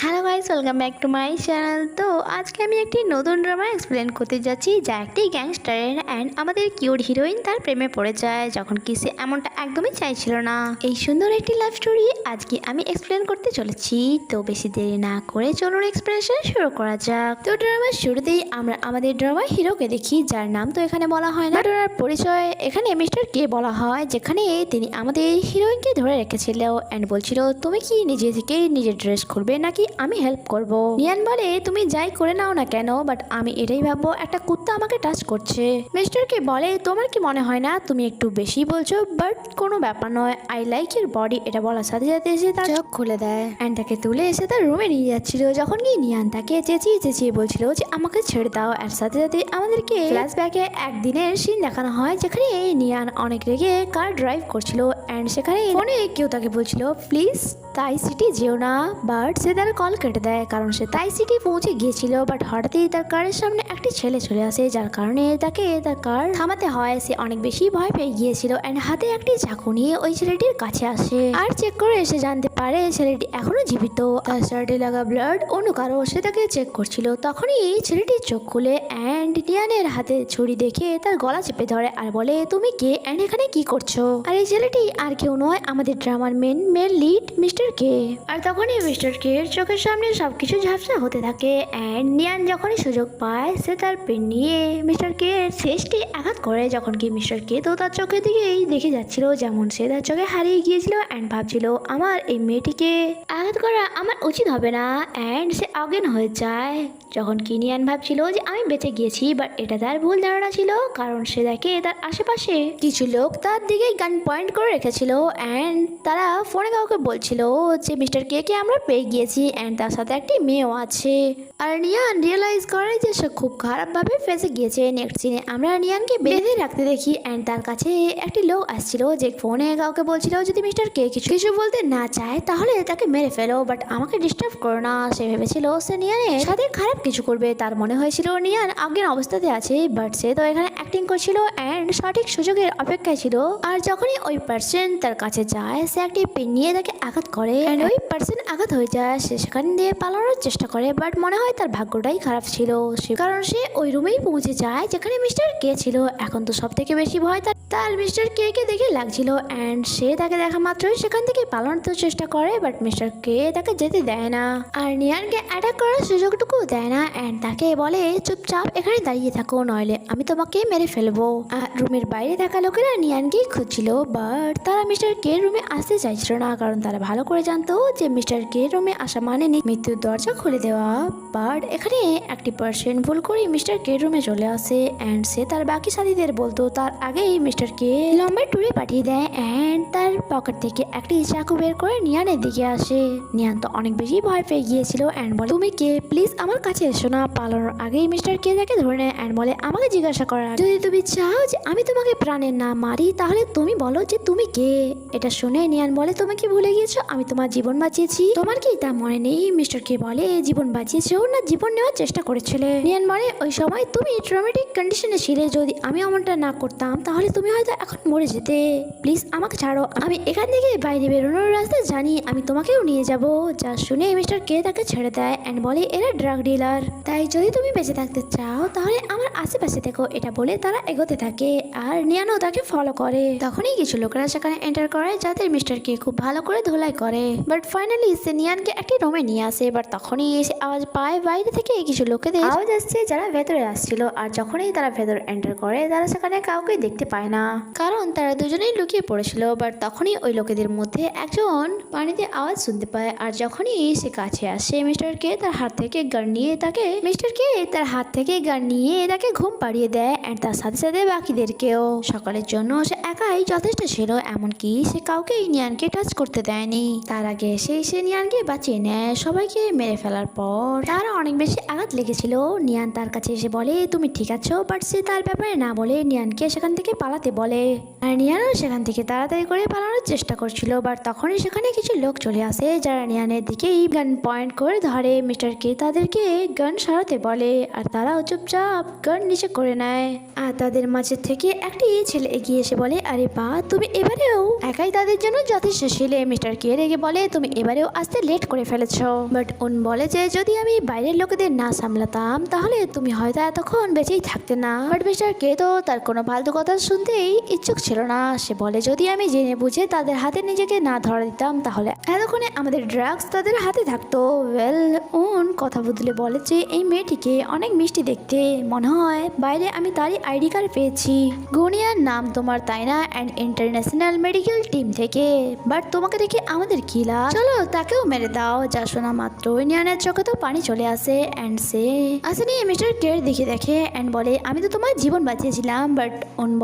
Hello guys, welcome back to my channel. তো আজকে আমি একটি নতুন ড্রামা এক্সপ্লেন করতে যাচ্ছি, যা একটি গ্যাংস্টারের অ্যান্ড আমাদের কিউট হিরোইন তার প্রেমে পড়ে যায়, যখন কি সে এমনটা একদমই চাইছিল না। এই সুন্দর একটি লাভ স্টোরি আজকে আমি এক্সপ্লেন করতে চলেছি। তো বেশি দেরি না করে চলুন এক্সপ্লেনেশন শুরু করা যাক। তো ড্রামার শুরুতেই আমরা আমাদের ড্রামার হিরোকে দেখি, যার নাম তো এখানে বলা হয় না, ওনার পরিচয় এখানে মিস্টার কে বলা হয়, যেখানে তিনি আমাদের হিরোইনকে ধরে রেখেছিল অ্যান্ড বলছিল, তুমি কি নিজে থেকে নিজের ড্রেস খুলবে নাকি আমি হেল্প করব। নিয়ান বলে, তুমি যাই করে নাও না কেন, বাট আমি এটাই ভাববো একটা কুত্তা আমাকে টাচ করছে। মিস্টার কে বলে, তোমার কি মনে হয় না তুমি একটু বেশি বলছো, বাট কোনো ব্যাপার নয়, আই লাইক ইউর বডি। এটা বলার সাথে সাথে এসে তার চোখ খুলে দেয় অ্যান্ড তাকে তুলে এসে তার রুমে নিয়ে যাচ্ছিল, যখন কি নিয়ান তাকে চেঁচিয়ে চেঁচিয়ে বলছিল যে আমাকে ছেড়ে দাও। এর সাথে সাথে আমাদেরকে ফ্ল্যাশব্যাকে একদিনের সিন দেখানো হয়, যেখানে নিয়ান অনেক রেগে কার ড্রাইভ করছিল অ্যান্ড সেখানে ফোনে কেউ তাকে বলছিল প্লিজ তাই সিটি যেও না, বাট সে তার কল কেটে দেয় কারণ সে তাই সিটি পৌঁছে গিয়েছিল। বাট হঠাৎই তার কারের সামনে একটি ছেলে চলে আসে, যার কারণে তাকে তার কার থামাতে হয়। সে অনেক বেশি ভয় পেয়ে গিয়েছিল অ্যান্ড হাতে একটি চাকু নিয়ে ওই ছেলেটির কাছে আসে আর চেক করে এসে জানতে পারে ছেলেটি এখনো জীবিত। তার শার্টে লাগা ব্লাড অন্য কারো সে তাকে চেক করছিল। তখনই ছেলেটির চোখ খুলে অ্যান্ড নিয়ানের হাতে ছুরি দেখে তার গলা চেপে ধরে আর বলে, তুমি কে অ্যান্ড এখানে কি করছো? আর এই ছেলেটি আর কেউ নয়, আমাদের ড্রামার মেন লিড মিস্টার কে। আর তখনই মিস্টার কে এর চোখের সামনে সবকিছু ঝাপসা হতে থাকে অ্যান্ড নিয়ান যখনই সুযোগ পায় সে তার পেন নিয়ে মিস্টার কে এর শেষটি আঘাত করে, যখন কি মিস্টার কে তো তার চোখের দিকেই দেখে যাচ্ছিল, যেমন সে তার চোখে হারিয়ে গিয়েছিল অ্যান্ড ভাবছিল আমার এই মেয়েটিকে আঘাত করা আমার উচিত হবে না অ্যান্ড সে অজ্ঞান হয়ে যায়। যখন কি নিয়ান ভাবছিল যে আমি বেঁচে গিয়েছি, বাট এটা তার ভুল ধারণা ছিল, কারণ সে দেখে তার আশেপাশে কিছু লোক তার দিকে গান পয়েন্ট করে রেখেছিল অ্যান্ড তারা ফোনে কাউকে বলছিল যে মিস্টার কে কে আমরা পেয়ে গিয়েছি অ্যান্ড তার সাথে একটি মেয়েও আছে। আর নিয়ান রিয়েলাইজ করে যে সে খুব খারাপভাবে ফেসে গিয়েছে। নেক্সট সিনে আমরা নিয়ানকে বেঁধে রাখতে দেখি অ্যান্ড তার কাছে একটি লোক আসছিল, যে ফোনে কাউকে বলছিল যদি মিস্টার কে কিছু কিছু বলতে না চায় তাহলে তাকে মেরে ফেলো, বাট আমাকে ডিস্টার্ব করো না। সে ভেবেছিল সে নিয়ানের সাথে খারাপ কিছু করবে, তার মনে হয়েছিল নিয়ান অজ্ঞান অবস্থাতে আছে, বাট সে তো এখানে অ্যাক্টিং করছিল অ্যান্ড সঠিক সুযোগের অপেক্ষায় ছিল। আর যখনই ওই পার্সন তার কাছে যায় সে একটি পেন নিয়ে তাকে আঘাত করে অ্যান্ড ওই পার্সন আঘাত হয়ে যায়। সে সেখান দিয়ে পালানোর চেষ্টা করে, বাট মনে হয় তার ভাগ্যটাই খারাপ ছিল, কারণ সে ওই রুমেই পৌঁছে যায় যেখানে মিস্টার কে ছিল। এখন তো সব থেকে বেশি ভয় তার মিস্টার কে কে দেখে লাগছিল অ্যান্ড সে তাকে দেখা মাত্রই সেখান থেকে পালানোর চেষ্টা করে, বাট মিস্টার কে তাকে যেতে দেয় না আর নিয়ানকে অ্যাটাক করার সুযোগটুকু দেয় না অ্যান্ড তাকে বলে চুপচাপ এখানে দাঁড়িয়ে থাকো, নইলে আমি তোমাকে মেরে ফেলবো। আর রুমের বাইরে থাকা লোকেরা নিয়ানকেই খুঁজছিল, বাট তারা মিস্টার কে রুমে আসতে চাইছিল না, কারণ তারা ভালো করে জানতো যে মিস্টার কে রুমে আসা মানে মৃত্যুর দরজা খুলে দেওয়া। বাট এখানে একটি পার্সন ভুল করে মিস্টার কে রুমে চলে আসে অ্যান্ড সে তার বাকি সাথীদের বলতো তার আগেই মিস্টার কে লম্বা টুরে পাঠিয়ে দেয় অ্যান্ড তার পকেট থেকে একটি চাকু বের করে নিয়ানের দিকে আসে। নিয়ান তো অনেক বেশি ভয় পেয়ে গিয়েছিল অ্যান্ড বলে, তুমি কে, প্লিজ আমার কাছে এসো না। পালানোর আগেই মিস্টার কে তাকে ধরে নেয় অ্যান্ড বলে, আমাকে জিজ্ঞাসা করার যদি তুমি চাও যে আমি তোমাকে প্রাণে না মারি তাহলে তুমি বলো যে তুমি কে। এটা শুনে নিয়ান বলে, তুমি কি ভুলে গিয়েছো আমি তোমার জীবন বাঁচিয়েছি, তোমার কি তা মনে নেই? মিস্টার কে বলে, জীবন বাঁচিয়েছো না জীবন নেওয়ার চেষ্টা করেছিলে? নিয়ান বলে, ওই সময় তুমি ট্রমেটিক কন্ডিশনে ছিলে, যদি আমি এমনটা না করতাম তাহলে তুমি হয়তো এখন মরে যেতে। প্লিজ আমাকে ছাড়ো, আমি এখান থেকে বাইরে বেরোনোর রাস্তা জানি, আমি তোমাকেও নিয়ে যাব। যা শুনে মিস্টার কে তাকে ছেড়ে দেয় অ্যান্ড বলে, এরা ড্রাগ ডিলার, তাই যদি তুমি বেঁচে থাকতে চাও তাহলে আমার আশেপাশে থেকো। এটা বলে তারা এগোতে থাকে আর নিয়ানও তাকে ফলো করে। তখনই কিছু লোকেরা সেখানে এন্টার করে, যাদের মিস্টার কে খুব ভালো করে ধোলাই করে, বাট ফাইনালি সে নিয়ানকে একটি রুমে নিয়ে আসে। বাট তখনই এসে আওয়াজ পায় বাইরে থেকে কিছু লোকেদের আওয়াজ আসছে যারা ভেতরে আসছিল, আর যখনই তারা ভেতরে এন্টার করে তারা সেখানে কাউকে দেখতে পায় না, কারণ তারা দুজনেই লুকিয়ে পড়েছিল। বাট তখনই ওই লোকেদের মধ্যে একজন পানিতে আওয়াজ শুনতে পায়, আর যখনই সে কাছে আসে মিস্টার কে তার হাত থেকে গান নিয়ে তাকে ঘুম পাড়িয়ে দেয় অ্যান্ড তার সাথে সাথে বাকিদেরকেও। সকালের জন্য সে একাই যথেষ্ট ছিল, এমনকি সে কাউকে নিয়ানকে টাচ করতে দেয়নি। তার আগে সে নিয়ানকে বাঁচিয়ে নেয় সবাইকে মেরে ফেলার পর। তার অনেক বেশি আঘাত লেগেছিল। নিয়ান তার কাছে এসে বলে, তুমি ঠিক আছো? বাট সে তার ব্যাপারে না বলে নিয়ানকে সেখান থেকে পালাতে বলে, আর নিয়ানও সেখান থেকে তাড়াতাড়ি করে পালানোর চেষ্টা করছিল। বাট তখনই সেখানে কিছু লোক চলে আসে যারা নিয়ানের দিকেই গান পয়েন্ট করে ধরে। মিস্টার কে তাদেরকে গান সরাতে বলে আর তারাও চুপচাপ গান নিচে করে নেয়। আর তাদের মাঝে থেকে একটি ছেলে এগিয়ে এসে বলে, আরে বা তুমি এবারেও একাই তাদের জন্য যথেষ্ট ছিলে। মিস্টার কে রেগে বলে, তুমি এবারেও আসতে লেট করে ফেলেছো। ফেলেছো। বাট বলে যে যদি আমি বাইরের লোকেদের না সামলাতাম তাহলে তুমি হয়তো এতক্ষণ বেঁচেই থাকতে না। বাট মিস্টার কে তো তার কোনো ফালতু কথা শুনতেই ইচ্ছুক ছিল না। সে বলে যদি আমি জেনে বুঝে তাদের হাতে নিজেকে না ধরা দিতাম তাহলে এতক্ষণে আমাদের ড্রাগস তাদের হাতে থাকতো। ওয়েল কথা বদলে বলে যে এই মেয়েটিকে অনেক মিষ্টি দেখতে মনে হয়, বাইরে আমি তারই আইডি কার্ড পেয়েছি। গুনিয়ার নাম তোমার তাই না, অ্যান্ড ইন্টারন্যাশনাল মেডিকেল টিম থেকে। বাট তোমাকে দেখে আমাদের কি লাভ, চলো তাকেও মেরে দাও। যা শোনা মাত্র নিয়ানের চোখে তো পানি চলে আসে অ্যান্ড সে আসেনি মিস্টার কের দিকে দেখে অ্যান্ড বলে আমি তো তোমার জীবন বাঁচিয়েছিলাম। বাট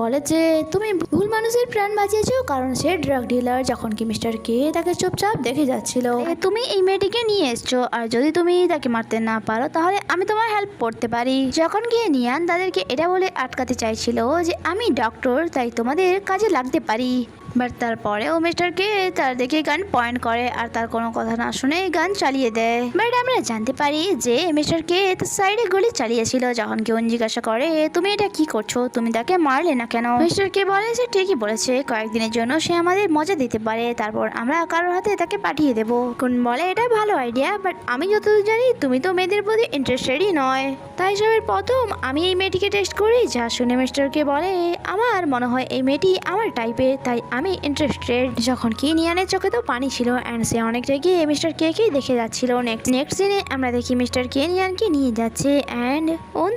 বলে যে তুমি ভুল মানুষের প্রাণ বাঁচিয়েছো, কারণ সে ড্রাগ ডিলার। যখন কি মিস্টার কে তাকে চুপচাপ দেখে যাচ্ছিল। তুমি এই মেয়েটিকে নিয়ে এসছো, আর যদি তুমি তাকে মারতে না পারো তাহলে আমি তোমার হেল্প করতে পারি। যখন গিয়ে নিয়ান তাদেরকে এটা বলে আটকাতে চাইছিল যে আমি ডক্টর তাই তোমাদের কাজে লাগতে পারি। বাট তারপরেও মিস্টারকে তার দিকে গান পয়েন্ট করে আর তার কোনো কথা না শুনে গান চালিয়ে দেয়। বাট আমরা জানতে পারি যে মিস্টারকে তার সাইডে গুলি চালিয়েছিল। যখন কেউ জিজ্ঞাসা করে তুমি এটা কি করছো, তুমি তাকে মারলে না কেন, মিস্টারকে বলে যে ঠিকই বলেছে, কয়েকদিনের জন্য সে আমাদের মজা দিতে পারে, তারপর আমরা কারোর হাতে তাকে পাঠিয়ে দেবো। কোন বলে এটা ভালো আইডিয়া, বাট আমি যতদূর জানি তুমি তো মেয়েদের প্রতি ইন্টারেস্টেডই নয়, তাই সবের প্রথম আমি এই মেয়েটিকে টেস্ট করি। যা শুনে মিস্টারকে বলে আমার মনে হয় এই মেয়েটি আমার টাইপের, তাই আমি ইন্টারেস্টেড। যখন কি নিয়ানের চোখে তো পানি ছিল অ্যান্ড সে অনেকটা গিয়ে মিস্টার কে কে দেখে যাচ্ছিল। নেক্সট সিনে আমরা দেখি মিস্টার কে নিয়ানকে নিয়ে যাচ্ছে অ্যান্ড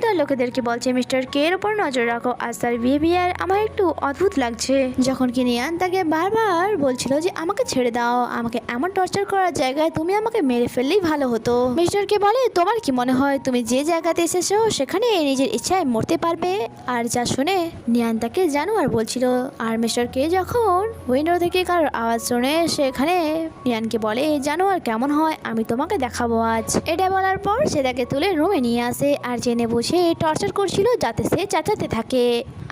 তার লোকেদেরকে বলছে মিস্টার কে এর উপর নজর রাখো, আর তার বিহেভিয়ার আমার একটু অদ্ভুত লাগছে। যখন কি নিয়ান তাকে বারবার বলছিল যে আমাকে ছেড়ে দাও, আমাকে এমন টর্চার করার জায়গায় তুমি আমাকে মেরে ফেললেই ভালো হতো। মিস্টার কে বলে তোমার কি মনে হয় তুমি যে জায়গাতে এসেছো সেখানে নিজের ইচ্ছায় মরতে পারবে? আর যা শুনে নিয়ান তাকে জানোয়ার বলছিল। আর মিস্টার কে যখন উইন্ডো থেকে কারোর আওয়াজ শুনে সেখানে নিয়ানকে বলে জানোয়ার কেমন হয় আমি তোমাকে দেখাবো আজ। এটা বলার পর সে তাকে তুলে রুমে নিয়ে আসে আর জেনে বসে টর্চার করছিল যাতে সে চেঁচাতে থাকে।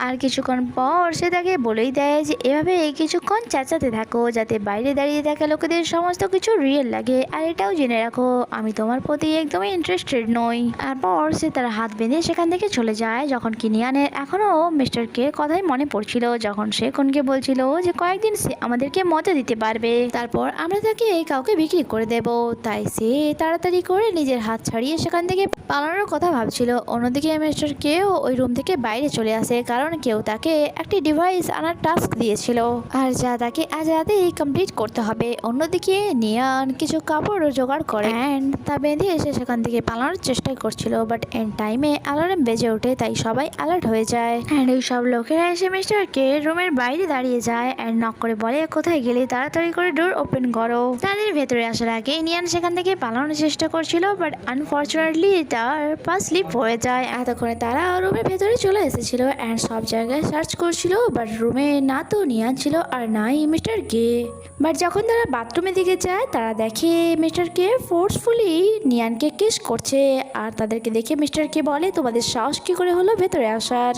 আর কিছুক্ষণ পর সে তাকে বলেই দেয় যে এভাবে কিছুক্ষণ চেঁচাতে থাকো যাতে বাইরে দাঁড়িয়ে থাকা লোকেদের সমস্ত কিছু রিয়েল লাগে। আর এটাও জেনে রাখো আমি তোমার প্রতি একদমই ইন্টারেস্টেড নই। তারপর সে তার হাত বেঁধে সেখান থেকে চলে যায়। যখন কি নিয়ানের এখনো মিস্টার কে কথাই মনে পড়ছিল, যখন সে কোনকে বলছিল যে কয়েকদিন সে আমাদেরকে মজা দিতে পারবে, তারপর আমরা তাকে কাউকে বিক্রি করে দেব। তাই সে তাড়াতাড়ি করে নিজের হাত ছাড়িয়ে সেখান থেকে পালানোর কথা ভাবছিল। অন্যদিকে মিস্টার কেও ওই রুম থেকে বাইরে চলে আসে, কারণ কেউ তাকে একটি ডিভাইস আনার টাস্ক দিয়েছিল আর যা তাকে আজ রাতেই কমপ্লিট করতে হবে। অন্যদিকে নিয়ান কিছু কাপড় জোগাড় করে অ্যান্ড তা বেঁধে এসে সেখান থেকে পালানোর চেষ্টা করছিল। বাট এন্ড টাইমে অ্যালার্ম বেজে ওঠে, তাই সবাই অ্যালার্ট হয়ে যায় অ্যান্ড ওই সব লোকেরা এসে মিস্টার কে রুমের বাইরে দাঁড়িয়ে যায় অ্যান্ড নক করে বলে কোথায় গেলে, তাড়াতাড়ি করে ডোর ওপেন করো। তাদের ভেতরে আসার আগে নিয়ান সেখান থেকে পালানোর চেষ্টা করছিল, বাট আনফর্চুনেটলি তার পা স্লিপ হয়ে যায়। এতক্ষণে তারা রুমের ভেতরে চলে এসেছিল অ্যান্ড সব জায়গায় সার্চ করছিল, বাট রুমে না তো নিয়ান ছিল আর নাই মিস্টার কে। বাট যখন তারা বাথরুমের দিকে যায় তারা দেখে মিস্টার কে ফোর্সফুলি নিয়ানকে কিস করছে। আর তাদেরকে দেখে মিস্টার কে বলে তোমাদের সাহস কি করে হলো ভেতরে আসার?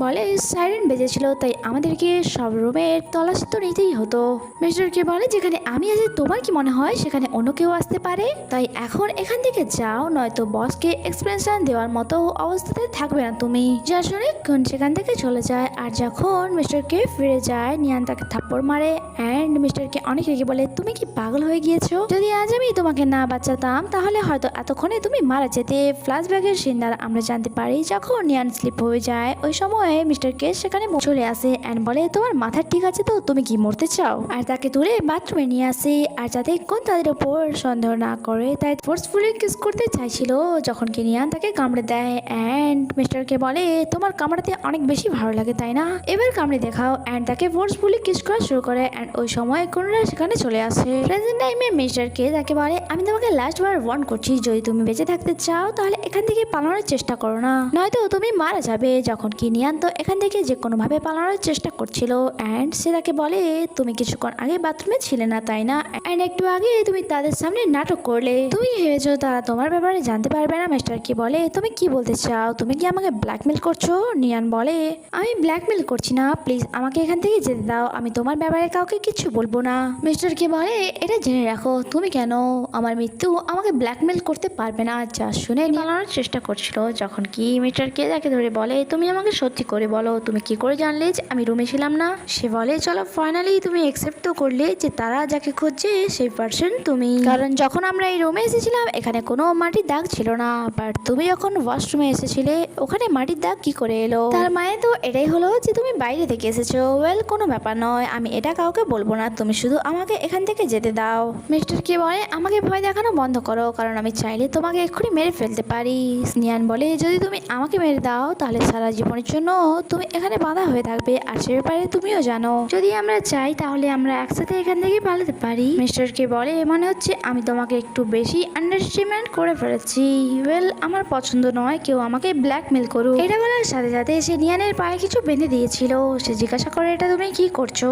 বলে সাইরেন বেজেছিল তাই আমাদেরকে সব রুমের তল্লাশি তো নিতেই হতো। মিস্টার কে বলে যেখানে আমি আছি তোমার কি মনে হয় সেখানে অন্য কেউ আসতে পারে? তাই এখন এখান থেকে যাও, নয়তো বসকে এক্সপ্লেনেশন দেওয়ার মতো অবস্থাতে থাকবে না তুমি। যা শুনে সেখান থেকে চলে যায়। আর যখন মিস্টার কে ফিরে যায় নিয়ান তাকে থাপ্পড় মারে অ্যান্ড মিস্টার কে অনেক রেগে বলে তুমি কি পাগল হয়ে গিয়েছো? যদি আজ আমি তোমাকে না বাঁচাতাম তাহলে হয়তো এতক্ষণে তুমি মারা যেতে। ফ্ল্যাশব্যাকের সিন দ্বারা আমরা জানতে পারি যখন নিয়ান স্লিপ হয়ে যায় ওই সময় মিস্টার কে সেখানে চলে আসে অ্যান্ড বলে তোমার মাথা ঠিক আছে তো, তুমি কি মরতে চাও? আর তাকে তুলে বাথরুমে নিয়ে আসে আর যাতে কোন তাদের উপর সন্দেহ না করে তাই ফোর্সফুলি কিস করতে চাইছিল। যখন কি নিয়ান তাকে কামড়ে দেয় অ্যান্ড মিস্টার কে বলে তোমার কামড়াতে অনেক বেশি ভালো লাগে তাই না, এবার কামড়ে দেখাও। অ্যান্ড তাকে ফোর্সফুলি কিস করা শুরু করে অ্যান্ড ওই সময় কোনরা সেখানে চলে আসে। প্রেজেন্ট টাইমে মিস্টার কে তাকে বলে আমি তোমাকে লাস্ট বার ওয়ার্ন করছি, যদি তুমি বেঁচে থাকতে চাও তাহলে এখান থেকে পালানোর চেষ্টা করো না, নয়তো তুমি মারা যাবে। যখন কি নিয়ান তো এখান থেকে যে কোনোভাবে পালানোর চেষ্টা করছিল অ্যান্ড সে তাকে বলে তুমি কিছুক্ষণ আগে বাথরুমে ছিলে না তাই না, অ্যান্ড একটু আগে তুমি তাদের সামনে নাটক করলে, তুমি ভেবেছো তারা তোমার ব্যাপারে জানতে পারবে না। মিস্টার কে বলে তুমি কি বলতে চাও, তুমি কি আমাকে ব্ল্যাকমেল করছো? নিয়ান বলে আমি ব্ল্যাকমেল করছি না, প্লিজ আমাকে এখান থেকে যেতে দাও, আমি তোমার ব্যাপারে কাউকে কিছু বলবো না। মিস্টার কে বলে এটা জেনে রাখো তুমি কেন আমার মৃত্যু আমাকে ব্ল্যাকমেল করতে পারবে না। যা শুনে পালানোর চেষ্টা করছিল। যখন কি মিস্টার কে তাকে ধরে বলে তুমি আমাকে সত্যি করে বলো তুমি তুমি কি করে জানলে যে আমি রুমে ছিলাম না? সে বলে চলো ফাইনালি তুমি অ্যাকসেপ্ট তো করলে যে তারা যাকে খুঁজছে সেই পার্সন তুমি। কারণ যখন আমরা এই রুমে এসেছিলাম এখানে কোনো মাটির দাগ ছিল না, বাট তুমি যখন ওয়াশরুমে এসেছিলে ওখানে মাটির দাগ কি করে এলো? তার মানে তো এটাই হলো যে তুমি বাইরে থেকে এসেছো। ওয়েল কোনো ব্যাপার নয়, আমি এটা কাউকে বলবো না, তুমি শুধু আমাকে এখান থেকে যেতে দাও। মিস্টার কে বলে আমাকে ভয় দেখানো বন্ধ করো, কারণ আমি চাইলে তোমাকে এক্ষুনি মেরে ফেলতে পারি। নিয়ান বলে যদি তুমি আমাকে মেরে দাও তাহলে সারা জীবনের জন্য তুমি এখানে বাঁধা হয়ে থাকবে, আর সে ব্যাপারে তুমিও জানো। যদি আমরা চাই তাহলে আমরা একসাথে এখান থেকে পালাতে পারি। মিস্টার কে বলে মনে হচ্ছে আমি তোমাকে একটু বেশি আন্ডারস্টিমেট করে ফেলেছি। ওয়েল আমার পছন্দ নয় কেউ আমাকে ব্ল্যাকমেল করুক। এটা বলার সাথে সাথে সে নিয়ানের পায়ে কিছু বেঁধে দিয়েছিল। সে জিজ্ঞাসা করে এটা তুমি কি করছো?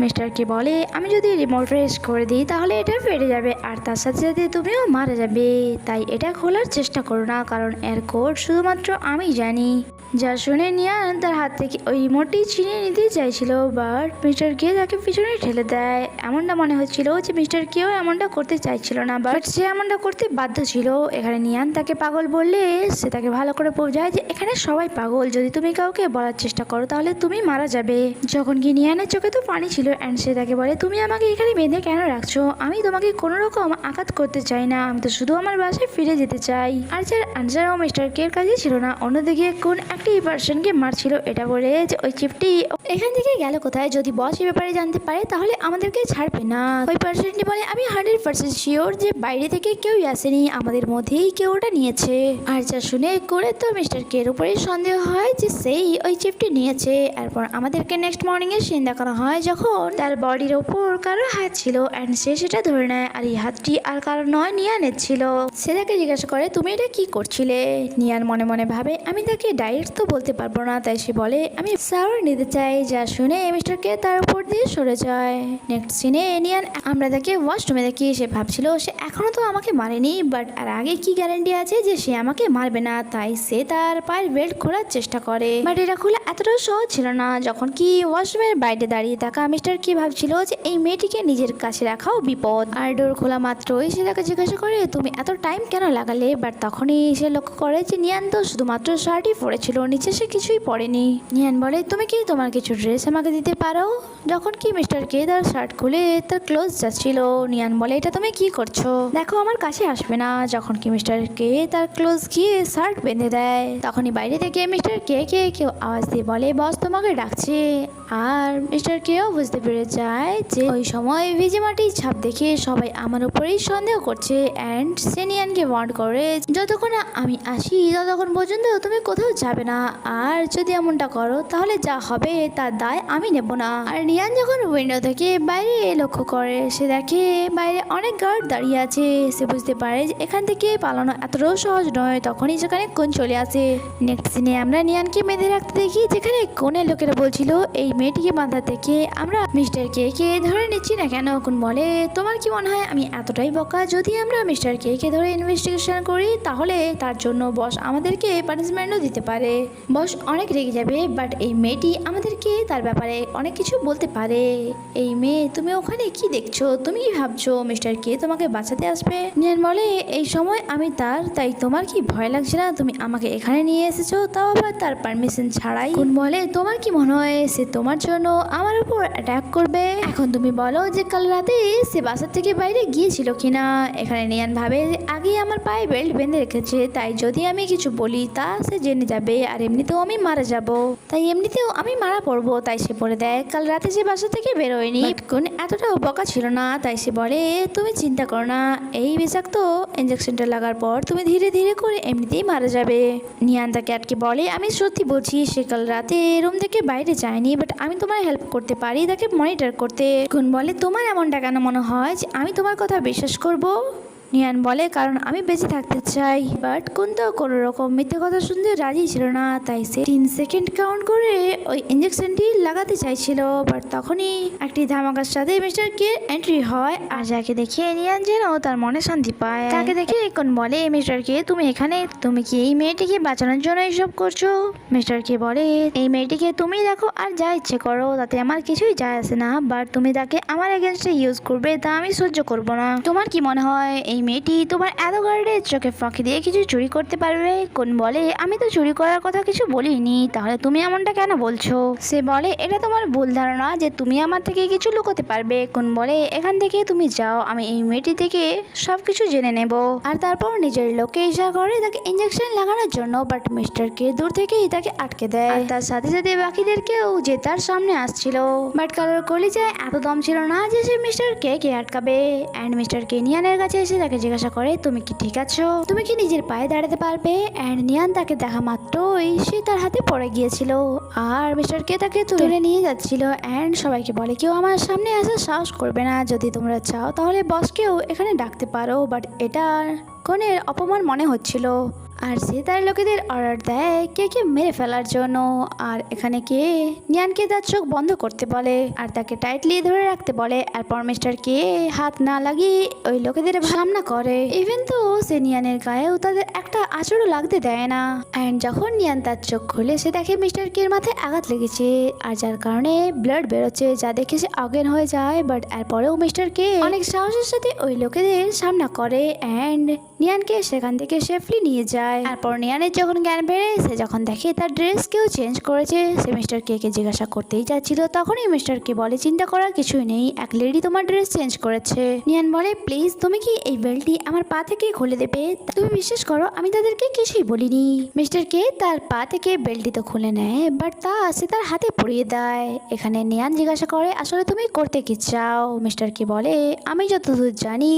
মিস্টার কে বলে আমি যদি রিমোট রেস্ট করে দিই তাহলে এটা ফেটে যাবে, আর তার সাথে সাথে তুমিও মারা যাবে। তাই এটা খোলার চেষ্টা করো না, কারণ এর কোড শুধুমাত্র আমি জানি। যা শুনে নিয়ান তার হাত থেকে ওই রিমোটটি ছিনিয়ে নিতে চাইছিল, বাট মিস্টার কে তাকে পিছনে ঠেলে দেয়। এমনটা মনে হচ্ছিল যে মিস্টার কেও এমনটা করতে চাইছিল না, বাট সে এমনটা করতে বাধ্য ছিল। এখানে নিয়ান তাকে পাগল বললে সে তাকে ভালো করে বোঝায় যে এখানে সবাই পাগল, যদি তুমি কাউকে বলার চেষ্টা করো তাহলে তুমি মারা যাবে। যখন কি নিয়ানের চোখে তো পানি ছিল অ্যান্ড সে তাকে বলে তুমি আমাকে এখানে বেঁধে কেন রাখছো? আমি তোমাকে কোনো রকম আঘাত করতে চাই না, আমি তো শুধু আমার বাসায় ফিরে যেতে চাই। আর যার আনসারও মিস্টার কের কাছে ছিল না। অন্যদিকে কোন একটি পার্সনকে মারছিল এটা বলে যে ওই চিপটি এখান থেকে গেল কোথায়, যদি বস এই ব্যাপারে জানতে পারে তাহলে আমাদেরকে ছাড়বে না। ওই পার্সনটি বলে আমি 100% শিওর যে বাইরে থেকে কেউই আসেনি, আমাদের মধ্যেই কেউ ওটা নিয়েছে। আর যা শুনে করে তো মিস্টার কের উপরে সন্দেহ হয় যে সেই ওই চিপটি নিয়েছে। এরপর আমাদেরকে নেক্সট মর্নিং এর সিন দেখানো হয় যখন তার বডির ওপর কারো হাত ছিল অ্যান্ড সে সেটা ধরে নেয়, আর এই হাতটি আর কারো নয় নিয়ানের ছিল। সে তাকে জিজ্ঞাসা করে তুমি এটা কি করছিলে? নিয়ান মনে মনে ভাবে আমি তাকে ডাইরেক্ট তো বলতে পারবো না, তাই সে বলে আমি শাওয়ার নিতে চাই। যা শুনে মিস্টার কে তার উপর দিয়ে সরে যায়। নেক্সট সিনে নিয়ান আমরা তাকে ওয়াশরুমে দেখি। সে ভাবছিল সে এখনো তো আমাকে মারেনি, বাট আর আগে কি গ্যারান্টি আছে যে সে আমাকে মারবে না, তাই সে তার পায়ের বেল্ট খোলার চেষ্টা করে। বাট এটা খোলা এতটাও সহজ ছিল না। যখন কি ওয়াশরুমের বাইরে দাঁড়িয়ে থাকা মিস্টার কি ভাবছিল যে এই মেয়েটিকে নিজের কাছে রাখাও বিপদ। আর ডোর খোলা মাত্রই সে তাকে জিজ্ঞাসা করে তুমি এত টাইম কেন লাগালে? বাট তখনই সে লক্ষ্য করে যে নিয়ান তো শুধুমাত্র শার্টই পরেছিল, নিচে সে কিছুই পরেনি। নিয়ান বলে তুমি কি তোমার কিছু ড্রেস আমাকে দিতে পারো? যখন কি মিস্টার কে তার শার্ট খুলে তার ক্লোজ যাচ্ছিল, নিয়ান বলে এটা তুমি কি করছো? দেখো আমার কাছে আসবে না। যখন কি মিস্টার কে তার ক্লোজ গিয়ে শার্ট বেঁধে দেয়, তখনই বাইরে থেকে মিস্টার কে কেউ আওয়াজ দিয়ে বলে বস তোমাকে ডাকছে। আর মিস্টার কেও বুঝতে পেরে যায় যে ওই সময় ভিজে মাটির ছাপ দেখে সবাই আমার উপরেই সন্দেহ করছে অ্যান্ড সে নিয়ানকে ওয়ার্ন করে যতক্ষণ না আমি আসি ততক্ষণ পর্যন্ত তুমি কোথাও যাবে না, আর যদি এমনটা করো তাহলে যা হবে তার দায় আমি নেব না। আর নিয়ান যখন উইন্ডো থেকে বাইরে লক্ষ্য করে সে দেখে বাইরে অনেক গার্ড দাঁড়িয়ে আছে। সে বুঝতে পারে যে এখান থেকে পালানো এতটাও সহজ নয়। তখনই সেখানে কোন চলে আসে। নেক্সট সিনে আমরা নিয়ানকে বেঁধে রাখতে দেখি, যেখানে কোনের লোকেরা বলছিল এই মেয়েটিকে বাঁধা থেকে আমরা মিস্টার কে ধরে নিচ্ছি না কেন। কোন বলে তোমার কি মনে হয় আমি এতটাই বোকা? যদি আমরা মিস্টার কে ধরে ইনভেস্টিগেশন করি তাহলে তার জন্য বস আমাদেরকে পানিশমেন্টও দিতে পারে। বস অনেক রেগে যাবে, বাট এই মেয়েটি আমাদেরকে তার ব্যাপারে অনেক কিছু বলতে পারে। এই মেয়ে তুমি ওখানে কি দেখছো? তুমি কি ভাবছো মিস্টার কে তোমাকে বাঁচাতে আসবে? নিয়ান বলে এই সময় আমি তাই তোমার কি ভয় লাগছে না? তুমি আমাকে এখানে নিয়ে এসেছো, তাও আবার তার পারমিশন ছাড়াই। কোন বলে তোমার কি মনে হয় সে তোমার জন্য আমার উপর অ্যাটাক করবে? এখন তুমি বলো যে কাল রাতে সে বাসার থেকে বাইরে গিয়েছিল কিনা। এখানে নিয়ান ভাবে আগেই আমার পায়ে বেল্ট বেঁধে রেখেছে, তাই যদি আমি কিছু বলি তা সে জেনে যাবে, আর এমনিতেও আমি মারা যাব, তাই এমনিতেও আমি মারা পড়বো। তাই সে বলে দেয় কাল রাতে সে বাসা থেকে বেরোয়নি। কোন এতটাও বকা ছিল না, তাই সে বলে তুমি চিন্তা করো না, এই বিষাক্ত ইঞ্জেকশনটা লাগার পর তুমি ধীরে ধীরে করে এমনিতেই মারা যাবে। নিয়ান তাকে আটকে বলে আমি সত্যি বলছি সে কাল রাতে রুম থেকে বাইরে যায়নি, বাট আমি তোমার হেল্প করতে পারি তাকে মনিটর করতে। কোন বলে তোমার এমনটা কেন মনে হয় যে আমি তোমার কথা বিশ্বাস করব? নিয়ান বলে কারণ আমি বেঁচে থাকতে চাই। বাট কোন তো কোনো রকম মিথ্যে কথা শুনতে রাজি ছিল না, তাই সে 3 সেকেন্ড কাউন্ট করে ওই ইঞ্জেকশনটি লাগাতে চাইছিল। বাট তখনই একটি ধামাকার সাথে মিস্টার কে এন্ট্রি হয়, আর যাকে দেখে নিয়ান যেন তার মনে শান্তি পায়। তাকে দেখে কোন বলে মিস্টার কে তুমি এখানে, তুমি কি এই মেয়েটিকে বাঁচানোর জন্য এইসব করছো? মিস্টার কে বলে এই মেয়েটিকে তুমি দেখো আর যা ইচ্ছে করো, তাতে আমার কিছুই যায় আসে না, বাট তুমি তাকে আমার এগেনস্টে ইউজ করবে তা আমি সহ্য করব না। তোমার কি মনে হয় এই মেয়েটি তোমার এত গার্ডের চোখে ফাঁকি দিয়ে কিছু চুরি করতে পারবে? কোন বলে আমি তো চুরি করার কথা কিছু বলিনি, তাহলে তুমি এমনটা কেন বলছো? সে বলে এটা তোমার ভুল ধারণা যে তুমি আমার থেকে কিছু লুকোতে পারবে। কোন বলে এখান থেকে তুমি যাও, আমি এই মেয়েটি থেকে সবকিছু জেনে নেব। আর তারপর নিজের লোককে ইশারা করে তাকে ইঞ্জেকশন লাগানোর জন্য, বাট মিস্টার কে দূর থেকেই তাকে আটকে দেয়। আর তার সাথে সাথে বাকিদেরকেও যে তার সামনে আসছিল, বাট কারোর কলিজায় এত দম ছিল না যে সে মিস্টার কে আটকাবে। অ্যান্ড মিস্টার কে নিয়ানের কাছে এসে তাকে জিজ্ঞাসা করে তুমি কি ঠিক আছো, তুমি কি নিজের পায়ে দাঁড়াতে পারবে? অ্যান্ড নিয়ান তাকে দেখা মাত্রই সে তার হাতে পড়ে গিয়েছিল আর মিস্টার কে তাকে তুলে নিয়ে যাচ্ছিল। অ্যান্ড সবাইকে বলে কেউ আমার সামনে আসার সাহস করবে না, যদি তোমরা চাও তাহলে বসকেও এখানে ডাকতে পারো। বাট এটা কনের অপমান মনে হচ্ছিল আর সে তার লোকেদের অর্ডার দেয় কে মেরে ফেলার জন্য। আর এখানে কে নিয়ানকে তার চোখ বন্ধ করতে বলে আর তাকে টাইটলি ধরে রাখতে বলে। আর মিস্টার কে হাত না লাগিয়ে ওই লোকেদের সামনা করে। ইভেন তো সে নিয়ানের গায়েও তাদের একটা আঁচড়ও লাগতে দেয় না। অ্যান্ড যখন নিয়ান তার চোখ খুলে সে দেখে মিস্টার কে মাথায় আঘাত লেগেছে আর যার কারণে ব্লাড বেরোচ্ছে, যা দেখে সে অজ্ঞান হয়ে যায়। বাট এরপরেও মিস্টার কে অনেক সাহসের সাথে ওই লোকেদের সামনা করে অ্যান্ড নিয়ানকে সেখান থেকে সেফলি নিয়ে যায়। তারপর নিয়ানের যখন জ্ঞান বেড়ে সে যখন দেখে তার ড্রেস কেউ চেঞ্জ করেছে, সে মিস্টার কে জিজ্ঞাসা করতেই যাচ্ছিল, তখনই মিস্টার কে বলে চিন্তা করার কিছুই নেই, এক লেডি তোমার ড্রেস চেঞ্জ করেছে। নিয়ান বলে প্লিজ তুমি কি এই বেল্টটি আমার পা থেকে খুলে দেবে? তুমি বিশ্বাস করো আমি তাদেরকে কিছুই বলিনি। মিস্টার কে তার পা থেকে বেল্টটি তো খুলে নেয়, বাট তা সে তার হাতে পরিয়ে দেয়। এখানে নিয়ান জিজ্ঞাসা করে আসলে তুমি করতে কি চাও? মিস্টার কে বলে আমি যতদূর জানি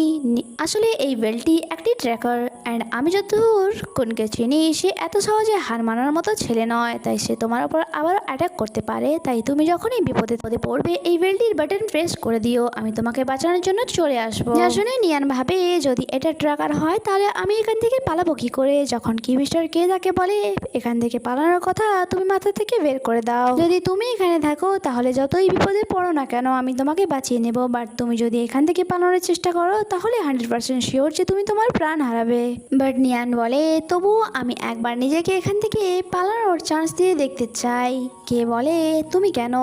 আসলে এই বেল্টটি একটি ট্র্যাকার, অ্যান্ড আমি যতদূর কোনকে চিনি সে এত সহজে হার মানার মতো ছেলে নয়, তাই সে তোমার উপর আবার অ্যাটাক করতে পারে। তাই তুমি যখনই বিপদে পড়বে এই বেল্টটির বাটন প্রেস করে দিও, আমি তোমাকে বাঁচানোর জন্য চলে আসবো। যা শুনে নিয়ান ভাবে যদি এটা ট্র্যাকার হয় তাহলে আমি এখান থেকে পালাবো কি করে? যখন কি মিস্টার কে তাকে বলে এখান থেকে পালানোর কথা তুমি মাথা থেকে বের করে দাও, যদি তুমি এখানে থাকো তাহলে যতই বিপদে পড়ো না কেন আমি তোমাকে বাঁচিয়ে নেব, বাট তুমি যদি এখান থেকে পালানোর চেষ্টা করো তাহলে 100% শিওর যে তুমি তোমার প্রাণ হারাবে। বাট নিয়ান বলে তবুও আমি একবার নিজেকে এখান থেকে পালানোর চান্স দিয়ে দেখতে চাই। কে বলে তুমি কেন?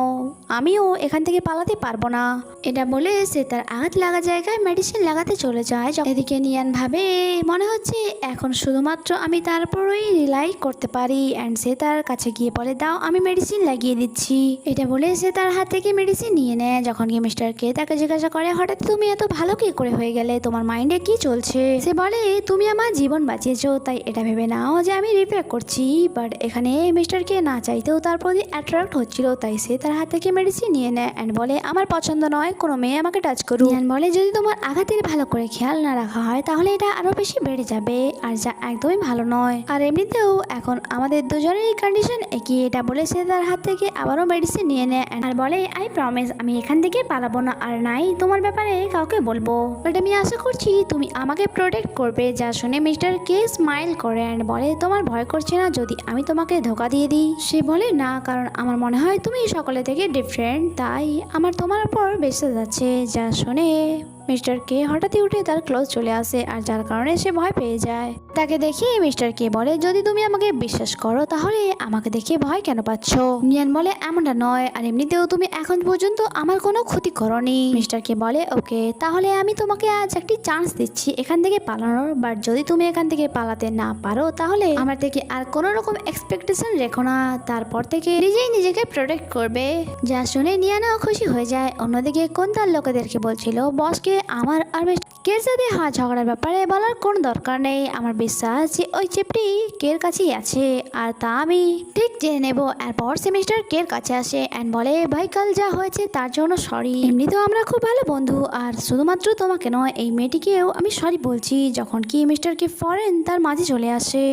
আমিও এখান থেকে পালাতে পারবো না। এটা বলে সে তার আঘাত লাগা জায়গায় মেডিসিন লাগাতে চলে যায়। এদিকে নিয়ান ভাবে মনে হচ্ছে এখন শুধুমাত্র আমি তার উপরই রিলাই করতে পারি, অ্যান্ড সে তার কাছে গিয়ে বলে দাও আমি মেডিসিন লাগিয়ে দিচ্ছি। এটা বলে সে তার হাত থেকে মেডিসিন নিয়ে নেয়। যখন কি মিস্টার কে তাকে জিজ্ঞাসা করে হঠাৎ তুমি এত ভালো কি করে হয়ে গেলে, তোমার মাইন্ডে কি চলছে? সে বলে তুমি আমার জীবন বাঁচিয়েছো তাই এটা ভেবে নাও যে আমি রিপেয়ার করছি। বাট এখানে মিস্টার কে না চাইতেও তার প্রতি অ্যাট্রাক্ট হচ্ছিল, তাই সে তার হাত থেকে মেডিসিন নিয়ে নেয় অ্যান্ড বলে আমার পছন্দ নয় কোনো মেয়ে আমাকে টাচ করুক। নিয়ান বলে যদি তোমার আঘাতের ভালো করে খেয়াল না রাখা হয় তাহলে এটা আরো বেশি বেড়ে যাবে, আর যা একদমই ভালো নয়। আর এমনিতেও এখন আমাদের দুজনেরই কন্ডিশন একই। এটা বলে সে তার হাত থেকে আবারও মেডিসিন নিয়ে নেয় আর বলে আই প্রমিস আমি এখান থেকে পালাবো না আর নাই তোমার ব্যাপারে কাউকে বলবো, বাট আমি আশা করছি তুমি আমাকে প্রোটেক্ট করবে। যা শুনে মিস্টার কে স্মাইল করে অ্যান্ড বলে তোমার ভয় করছে না যদি আমি তোমাকে ধোকা দিয়ে দিই? সে বলে না, কারণ আমার মনে হয় তুমি সকলে থেকে ডিফারেন্ট, তাই আমার তোমার উপর বিশ্বাস আছে। যা শুনে মিস্টার কে হঠাৎই উঠে তার ক্লোজ চলে আসে আর যার কারণে সে ভয় পেয়ে যায়। তাকে দেখে মিস্টার কে বলে যদি তুমি আমাকে বিশ্বাস করো তাহলে আমাকে দেখে ভয় কেন পাচ্ছ? নিয়ান বলে এমনটা নয়, আর এমনিতেও তুমি এখন পর্যন্ত আমার কোনো ক্ষতি করনি। মিস্টার কে বলে ওকে তাহলে আমি তোমাকে আজ একটি চান্স দিচ্ছি এখান থেকে পালানোর, বাট যদি তুমি এখান থেকে পালাতে না পারো তাহলে আমার থেকে আর কোনো রকম এক্সপেকটেশন রেখো না, তারপর থেকে নিজেই নিজেকে প্রোটেক্ট করবে। যা শুনে নিয়ানাও খুশি হয়ে যায়। অন্যদিকে কোন তার লোকেদেরকে বলছিল বসকে আমার আর কের সাথে ঝগড়ার ব্যাপারে বলার কোনো দরকার নেই, আমার বিশ্বাস যে ওই চেপটি কের কাছেই আছে আর তা আমি ঠিক জেনে নেব। এরপর সেমিস্টার কের কাছে আসে অ্যান্ড বলে ভাই কাল যা হয়েছে তার জন্য সরি, এমনিতেও আমরা খুব ভালো বন্ধু আর শুধুমাত্র তোমাকে নয় এই মেয়েটিকেও আমি সরি বলছি। যখন কি মিস্টার কে ফরেন তার মাঝে চলে আসে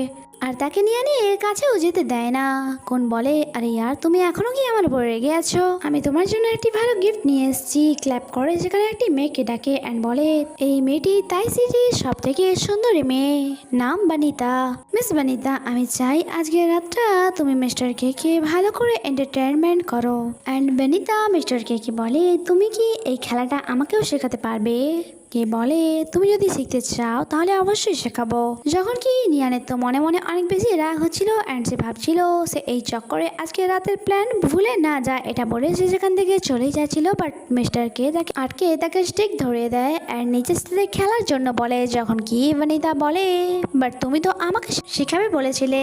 আর তাকে নিয়ে এর কাছেও যেতে দেয় না। কোন বলে আরে ইয়ার তুমি এখনো কি আমার উপর রেগে আছো? আমি তোমার জন্য একটি ভালো গিফট নিয়ে এসেছি। ক্ল্যাপ করে সেখানে একটি মেয়েকে ডাকে অ্যান্ড বলে এই মেয়েটি তাই সিটির সব থেকে সুন্দরী মেয়ে, নাম বানিতা। মিস বানিতা আমি চাই আজকের রাতটা তুমি মিস্টার কে ভালো করে এন্টারটেনমেন্ট করো। অ্যান্ড বানিতা মিস্টার কে বলে তুমি কি এই খেলাটা আমাকেও শেখাতে পারবে? কে বলে তুমি যদি শিখতে চাও তাহলে অবশ্যই শেখাবো। যখন কি নিয়ানের তো মনে মনে অনেক বেশি রাগ হচ্ছিল অ্যান্ড সে ভাবছিল সে এই চক্করে আজকে রাতের প্ল্যান ভুলে না যায়, এটা বলে সে সেখান থেকে চলে যাচ্ছিল। বাট মিস্টার কে তাকে আটকে তাকে স্টিক ধরিয়ে দেয় অ্যান্ড নিজের সাথে খেলার জন্য বলে। যখন কি বনিতা বলে বাট তুমি তো আমাকে শেখাবে বলেছিলে।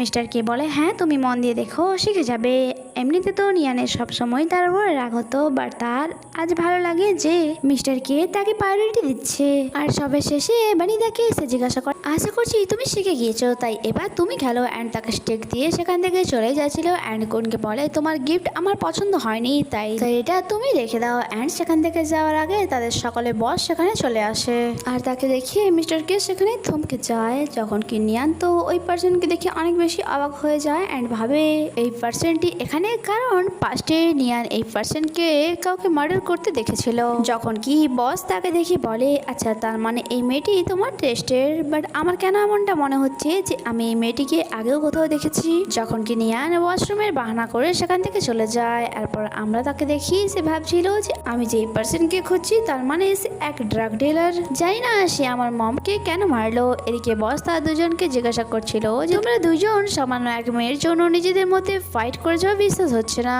মিস্টার কে বলে হ্যাঁ তুমি মন দিয়ে দেখো শিখে যাবে। এমনিতে তো নিয়ানের সবসময় তার উপরে রাগ হতো, বাট তার আজ ভালো লাগে যে মিস্টার কে তাকে প্রায়োরিটি দিচ্ছে। আর সবে শেষে বনিতাকে এসে জিজ্ঞাসা করে আশা করছি তুমি শিখে গিয়েছো, তাই এবার তুমি খেলো। অ্যান্ড তাকে স্টেক দিয়ে সেখান থেকে চলে যাচ্ছিল। অ্যান্ড গুনকে বলে তোমার গিফট আমার পছন্দ হয়নি, তাই এটা তুমি রেখে দাও। অ্যান্ড সেখান থেকে যাওয়ার আগে তাদের সকলে বস সেখানে চলে আসে আর তাকে দেখিয়ে মিস্টার কে সেখানে থমকে যায়। যখন কি নিয়ান তো ওই পার্সনকে দেখে অনেক বেশি অবাক হয়ে যায় অ্যান্ড ভাবে এই পার্সনটি এখানে, কারণ পাস্টে নিয়ান এই পার্সনকে কাউকে মার্ডার করতে দেখেছিল। যখন কি বস তাকে দেখে বলে আচ্ছা তার মানে এই মেয়েটি তোমার টেস্টের, বাট আমার কেন এমনটা মনে হচ্ছে যে আমি এই মেয়েটিকে আগেও কোথাও দেখেছি। যখন কি নিয়ান ওয়াশরুমের বাহানা করে সেখান থেকে চলে যায়, এরপর আমরা তাকে দেখি সে ভাবছিল যে আমি যে পার্সনকে খুঁজছি তার মানে সে এক ড্রাগ ডিলার। জানি না সে আমার মমকে কেন মারলো। এদিকে বস তার দুজনকে জিজ্ঞাসা করছিল যে তোমরা দুজন সামান্য এক মেয়ের জন্য নিজেদের মধ্যে ফাইট করে যাওয়া বিশ্বাস হচ্ছে না।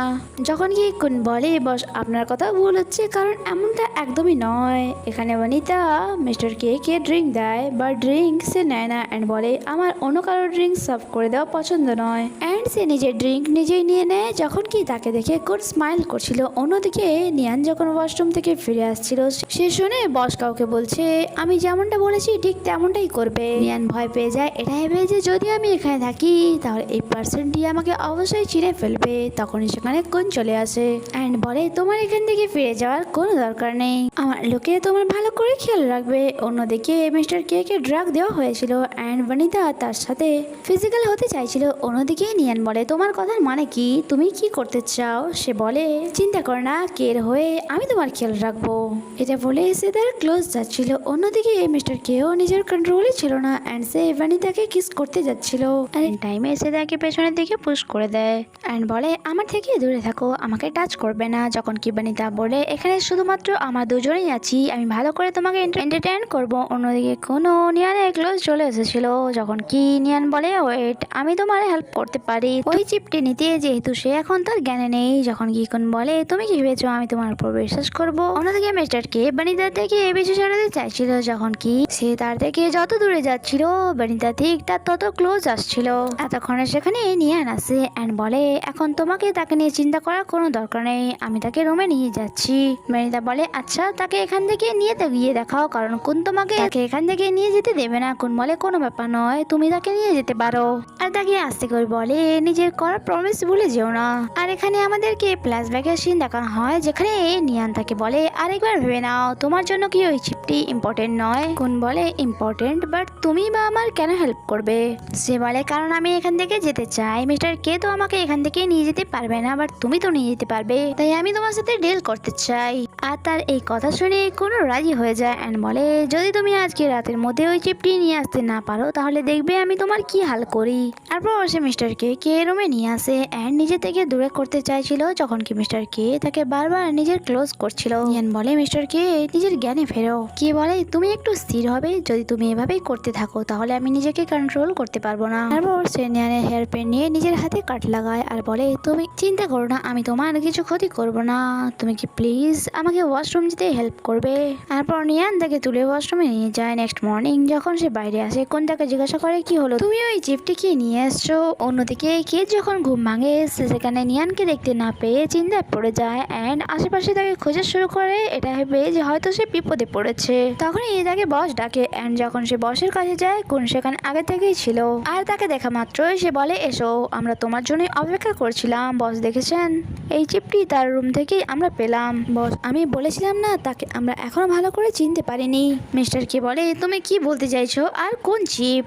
যখন কি কোন বলে বস আপনার কথা ভুল হচ্ছে, কারণ এমনটা একদমই নয়। এখানে বনিতা মিস্টার কে কে ড্রিঙ্ক দেয়, বা ড্রিঙ্ক সে নেয় না অ্যান্ড বলে আমার অন্য কারো ড্রিঙ্ক সার্ভ করে দেওয়া পছন্দ নয়। অ্যান্ড সে নিজের ড্রিঙ্ক নিজেই নিয়ে নেয়। যখন কি তাকে দেখে কোন স্মাইল করছিল। অন্যদিকে নিয়ান যখন ওয়াশরুম থেকে ফিরে আসছিল সে শুনে বস কাউকে বলছে আমি যেমনটা বলেছি ঠিক তেমনটাই করবে। নিয়ান ভয় পেয়ে যায়, এটা ভেবে যে যদি আমি এখানে থাকি তাহলে এই পার্সনটি আমাকে অবশ্যই চিনে ফেলবে। তখনই সেখানে কোন চলে আসে অ্যান্ড বলে তোমার এখান থেকে ফিরে যাওয়ার কোনো দরকার নেই, আমার লোকে তোমার ভালো করে খেয়াল রাখবে। অন্যদিকে মিস্টার কে কে ড্রাগ দেওয়া হয়েছিল অ্যান্ড বনিতা তার সাথে ফিজিক্যাল হতে চাইছিল। অন্যদিকে নিয়ান বলে তোমার কথার মানে কি, তুমি কি করতে চাও? সে বলে চিন্তা কর না, কের হয়ে আমি তোমার খেয়াল রাখবো। এটা বলে সে তার ক্লোজ যাচ্ছিল। অন্যদিকে মিস্টার কেও নিজের কন্ট্রোলে ছিল না অ্যান্ড সে বনিতাকে কিস করতে যাচ্ছিল। আর টাইমে এসে তাকে পেছনের দিকে পুশ করে দেয় অ্যান্ড বলে আমার থেকে দূরে থাকো, আমাকে টাচ করবে না। যখন কি বনিতা বলে এখানে শুধুমাত্র আমরা দুজনেই আছি, আমি ভালো করে তোমাকে এন্টারটেইন করব। অন্যদিকে কোনো নিয়ানের ক্লোজ চলে এসেছিল। যখন কি নিয়ান বলে ওয়েট আমি তোমার হেল্প করতে পারি ওই চিপটি নিতে, যেহেতু সে এখন তার জ্ঞানে নেই। যখন কি কোন বলে তুমি কি ভেবেছো আমি তোমার উপর বিশ্বাস করবো? অন্যদিকে মিস্টার কে বনিতা থেকে পিছু ছাড়াতে চাইছিল। যখন কি সে তার থেকে যত দূরে যাচ্ছিল বনিতা ঠিক তার তত ক্লোজ আসছিল। এতক্ষণে সেখানে নিয়ান আসে অ্যান্ড বলে এখন তোমাকে তাকে নিয়ে চিন্তা করার কোনো দরকার নেই, আমি তাকে রুমে নিয়ে যাচ্ছি। বনিতা বলে আচ্ছা তাকে এখান থেকে নিয়ে গিয়ে দেখাও, কারণ কোন তোমাকে তাকে এখান থেকে নিয়ে যেতে দেবে না। কোন বলে কোনো ব্যাপার নয়, তুমি তাকে নিয়ে যেতে পারো। আর তাকে আস্তে করে বলে নিজের করা প্রমিস ভুলে যেও না। আর এখানে আমাদেরকে ফ্ল্যাশব্যাকের সিন দেখানো হয় যেখানে নিয়ান তাকে বলে আরেকবার ভেবে নাও তোমার জন্য কি ওই চিপটি ইম্পর্টেন্ট নয়? কোন বলে ইম্পর্টেন্ট, বাট তুমি বা আমার কেন হেল্প করবে? সে বলে কারণ আমি এখান থেকে যেতে চাই। মিস্টার কে তো আমাকে এখান থেকে নিয়ে যেতে পারবে না, বাট তুমি তো নিয়ে যেতে পারবে, তাই আমি তোমার সাথে ডিল করতে চাই। আর তার এই কথা শুনে কোনো রাজি হয়ে যায় অ্যান্ড বলে যদি তুমি আজকে রাতের মধ্যে ওই চিপটি নিয়ে আসতে না পারো তাহলে দেখবে আমি তোমার কি হাল করি। তারপর সে মিস্টার কে রুমে নিয়ে আসে অ্যান্ড নিজে থেকে দূরে করতে চাইছিল। যখন কি মিস্টার কে তাকে বারবার নিজের ক্লোজ করছিল। নিয়ান বলে মিস্টার কে নিজের জ্ঞানে ফেরো। কে বলে তুমি একটু স্থির হবে, যদি তুমি এভাবেই করতে থাকো তাহলে আমি নিজেকে কন্ট্রোল করতে পারবো না। তারপর সে নিয়ানের হেয়ার পেন নিয়ে নিজের হাতে কাট লাগায় আর বলে তুমি চিন্তা করো না, আমি তোমার কিছু ক্ষতি করবো না, তুমি কি প্লিজ আমাকে ওয়াশরুম যেতে হেল্প করবে। তারপর নিয়ান তাকে তুলে ওয়াশরুমে নিয়ে যায়। নেক্সট মর্নিং যখন সে বাইরে আসে কোন তাকে জিজ্ঞাসা করে কি হলো, তুমি ওই চিপটি কি নিয়ে এসছো? অন্যদিকে কে যখন ঘুম ভাঙে সে সেখানে নিয়ানকে দেখতে না পেয়ে চিন্তায় পড়ে যায় অ্যান্ড আশেপাশে তাকে খোঁজা শুরু করে, এটা ভেবে যে হয়তো সে বিপদে পড়েছে। তখনই তাকে বস ডাকে অ্যান্ড যখন সে বসের কাছে যায় কোন সেখানে আগে থেকেই ছিল আর তাকে দেখা মাত্রই সে বলে এসো, আমরা তোমার জন্য অপেক্ষা করছিলাম। বস দেখেছেন এই চিপটি তার রুম থেকেই আমরা পেলাম। বস আমি বলেছিলাম না তাকে আমরা এখনো ভালো করে চিনতে পারিনি। মিস্টার কে বলে তুমি কি বলতে চাইছো আর কোন চিপ?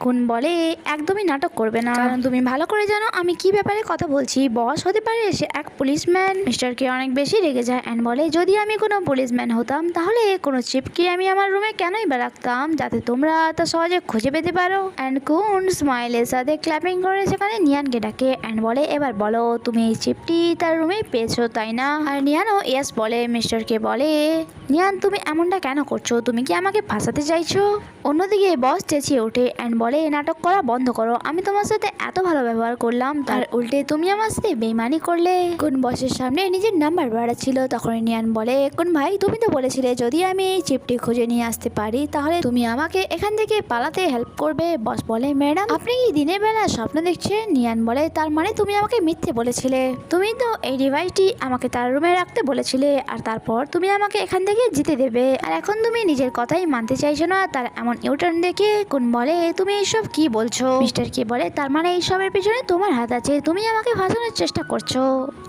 কোন বলে একদমই নাটক করবে না, কারণ তুমি ভালো করে জানো আমি কি ব্যাপারে কথা বলছি। বস হতে পারে সে এক পুলিশম্যান। মিস্টার কে অনেক বেশি রেগে যায় অ্যান্ড বলে যদি আমি কোনো পুলিশম্যান হতাম তাহলে কোনো চিপকে আমি আমার রুমে কেনই বা রাখতাম যাতে তোমরা তা সহজে খুঁজে পেতে পারো। অ্যান্ড কোন স্মাইলের সাথে ক্ল্যাপিং করে সেখানে নিয়ানকে ডাকে অ্যান্ড বলে এবার বলো তুমি এই চিপটি তার রুমে পেয়েছো তাই না? আর নিয়ানও ইয়েস বলে। মিস্টার কে বলে নিয়ান তুমি এমনটা কেন করছো, তুমি কি আমাকে ফাঁসাতে চাইছো? অন্যদিকে বস চেঁচিয়ে ওঠে অ্যান্ড বলে নাটক করা বন্ধ করো, আমি তোমার সাথে এত ভালো ব্যবহার করলাম তার উল্টে তুমি আমার সাথে বেইমানি করলে। কোন বসের সামনে নিজের নাম্বার বাড়াচ্ছিল তখন নিয়ান বলে কোন ভাই তুমি তো বলেছিলে যদি আমি এই চিপটি খুঁজে নিয়ে আসতে পারি তাহলে তুমি আমাকে এখান থেকে পালাতে হেল্প করবে। বস বলে ম্যাডাম আপনি কি দিনের বেলা স্বপ্ন দেখছেন? নিয়ান বলে তার মানে তুমি আমাকে মিথ্যে বলেছিলে, তুমি তো এই ডিভাইসটি আমাকে তার রুমে রাখতে বলেছিলে আর তারপর তুমি আমাকে এখান থেকে জিতে দেবে, আর এখন তুমি নিজের কথাই মানতে চাইছো না। তার এমন ইউটার্ন দেখে কোন বলে তুমি এইসব কি বলছো? মিস্টার কে বলে তার মানে এইসবের পিছনে তোমার হাত আছে, তুমি আমাকে ফাঁসানোর চেষ্টা করছো।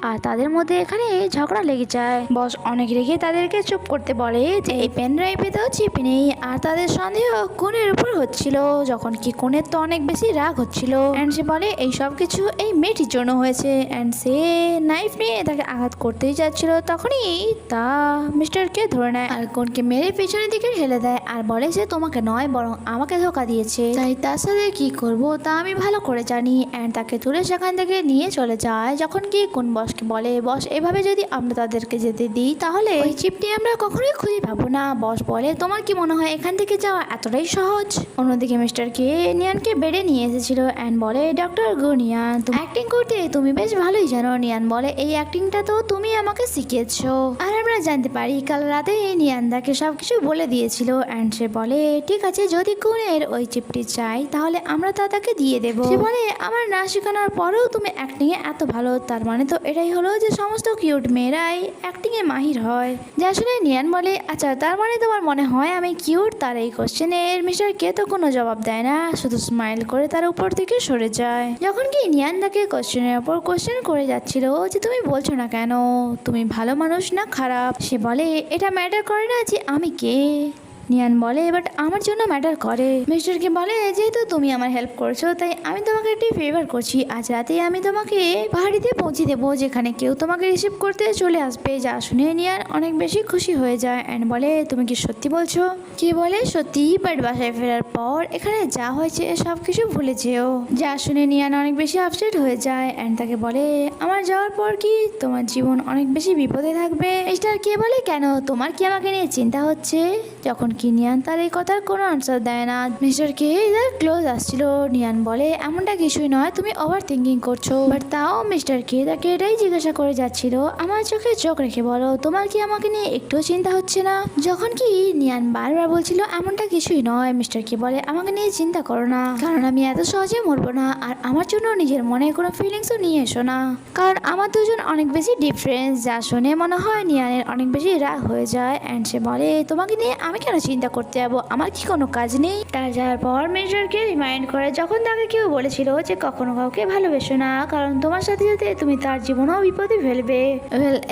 আর তাদের মধ্যে এখানে ঝগড়া লেগে যায়। বস অনেক রেগে তাদেরকে চুপ করতে বলে যে এই পেন ড্রাইভে তো চিপ নেই, আর তাদের সন্দেহ কোনের উপর হচ্ছিল যখন কি কোনের তো অনেক বেশি রাগ হচ্ছিল। অ্যান্ড সে বলে এই সব কিছু এই মেয়েটির জন্য হয়েছে। অ্যান্ড সে নাইফ নিয়ে তাকে আঘাত করতেই যাচ্ছিল তখনই তা মিস্টার কে ধরে নেয় আর কোনকে মেরে পেছনের দিকে ঠেলে দেয় আর বলে যে তোমাকে নয় বরং আমাকে ধোকা দিয়েছে, তাই তার সাথে কি করব তা আমি ভালো করে জানি। অ্যান্ড তাকে তুলে সেখান থেকে নিয়ে চলে যায় যখন কি কোন বসকে বলে বস এভাবে যদি আমরা তাদেরকে যেতে দিই তাহলে ওই চিপটি আমরা কখনোই খুঁজে পাবো না। বস বলে তোমার কি মনে হয় এখান থেকে যাওয়া এতটাই সহজ? অন্যদিকে মিস্টার কে নিয়ানকে বেডে নিয়ে এসেছিল অ্যান্ড বলে ডক্টর গুনিয়ান তুমি অ্যাক্টিং করতে তুমি বেশ ভালোই জানো। নিয়ান বলে এই অ্যাক্টিংটা তো তুমি আমাকে শিখিয়েছো, আর আমরা জানতে পারি কাল রাতে নিয়ান তাকে সবকিছু বলে দিয়েছিল। অ্যান্ড সে বলে ঠিক আছে যদি কোনের ওই চিপটি চাই তাহলে আমরা তা তাকে দিয়ে দেবো। সে বলে আমার না শেখানোর পরেও তুমি অ্যাক্টিং এ এত ভালো, তার মানে তো এটাই হলো যে সমস্ত কিউট মেয়েরাই অ্যাক্টিং এ মাহির হয়। যা শুনে নিয়ান বলে আচ্ছা তার মানে তোমার মনে হয় আমি কিউট? তার এই কোশ্চেনের মিস্টার কে তো কোনো জবাব দেয় না, শুধু স্মাইল করে তার উপর থেকে সরে যায়। যখন কি নিয়ান তাকে কোশ্চেনের উপর কোশ্চেন করে যাচ্ছিল যে তুমি বলছো না কেন তুমি ভালো মানুষ না খারাপ, সে বলে এটা ম্যাটার করে না যে আমি কে। নিয়ান বলে বাট আমার জন্য ম্যাটার করে। মিস্টারকে বলে যেহেতু তুমি আমার হেল্প করছো তাই আমি তোমাকে একটি ফেভার করছি, আজ রাতে আমি তোমাকে পাহাড়িতে পৌঁছে দেবো যেখানে কেউ তোমাকে রিসিভ করতে চলে আসবে। যা শুনে নিয়ান অনেক বেশি খুশি হয়ে যায় অ্যান্ড বলে তুমি কি সত্যি বলছো? কে বলে সত্যি, বাট বাসায় ফেরার পর এখানে যা হয়েছে সব কিছু ভুলে যেও। যা শুনে নিয়ান অনেক বেশি আপসেট হয়ে যায় অ্যান্ড তাকে বলে আমার যাওয়ার পর কি তোমার জীবন অনেক বেশি বিপদে থাকবে? মিস্টার কে বলে কেন তোমার কি আমাকে নিয়ে চিন্তা হচ্ছে? যখন কি নিয়ান তার এই কথার কোনো আনসার দেয় না। মিস্টার কে এদের ক্লোজ আসছিল। নিয়ান বলে এমনটা কিছুই নয়, তুমি ওভার থিঙ্কিং করছো। বাট তাও মিস্টার কে তাকে এটাই জিজ্ঞাসা করে যাচ্ছিল আমার চোখে চোখ রেখে বলো তোমার কি আমাকে নিয়ে একটুও চিন্তা হচ্ছে না? যখন কি নিয়ান বারবার বলছিল এমনটা কিছুই নয়, মিস্টার কে বলে আমাকে নিয়ে চিন্তা করো না, কারণ আমি এত সহজে মরবো না, আর আমার জন্য নিজের মনে কোনো ফিলিংসও নিয়ে এসো না, কারণ আমার দুজন অনেক বেশি ডিফারেন্স। যা শুনে মনে হয় নিয়ানের অনেক বেশি রাগ হয়ে যায় অ্যান্ড সে বলে তোমাকে নিয়ে আমি কেন চিন্তা করতে যাবো, আমার কি কোনো কাজ নেই? তার যাওয়ার পর মিস্টারকে রিমাইন্ড করে যখন তাকে কেউ বলেছিল যে কখনো কাউকে ভালোবেসো না, কারণ তোমার সাথে সাথে তুমি তার জীবনও বিপদে ফেলবে।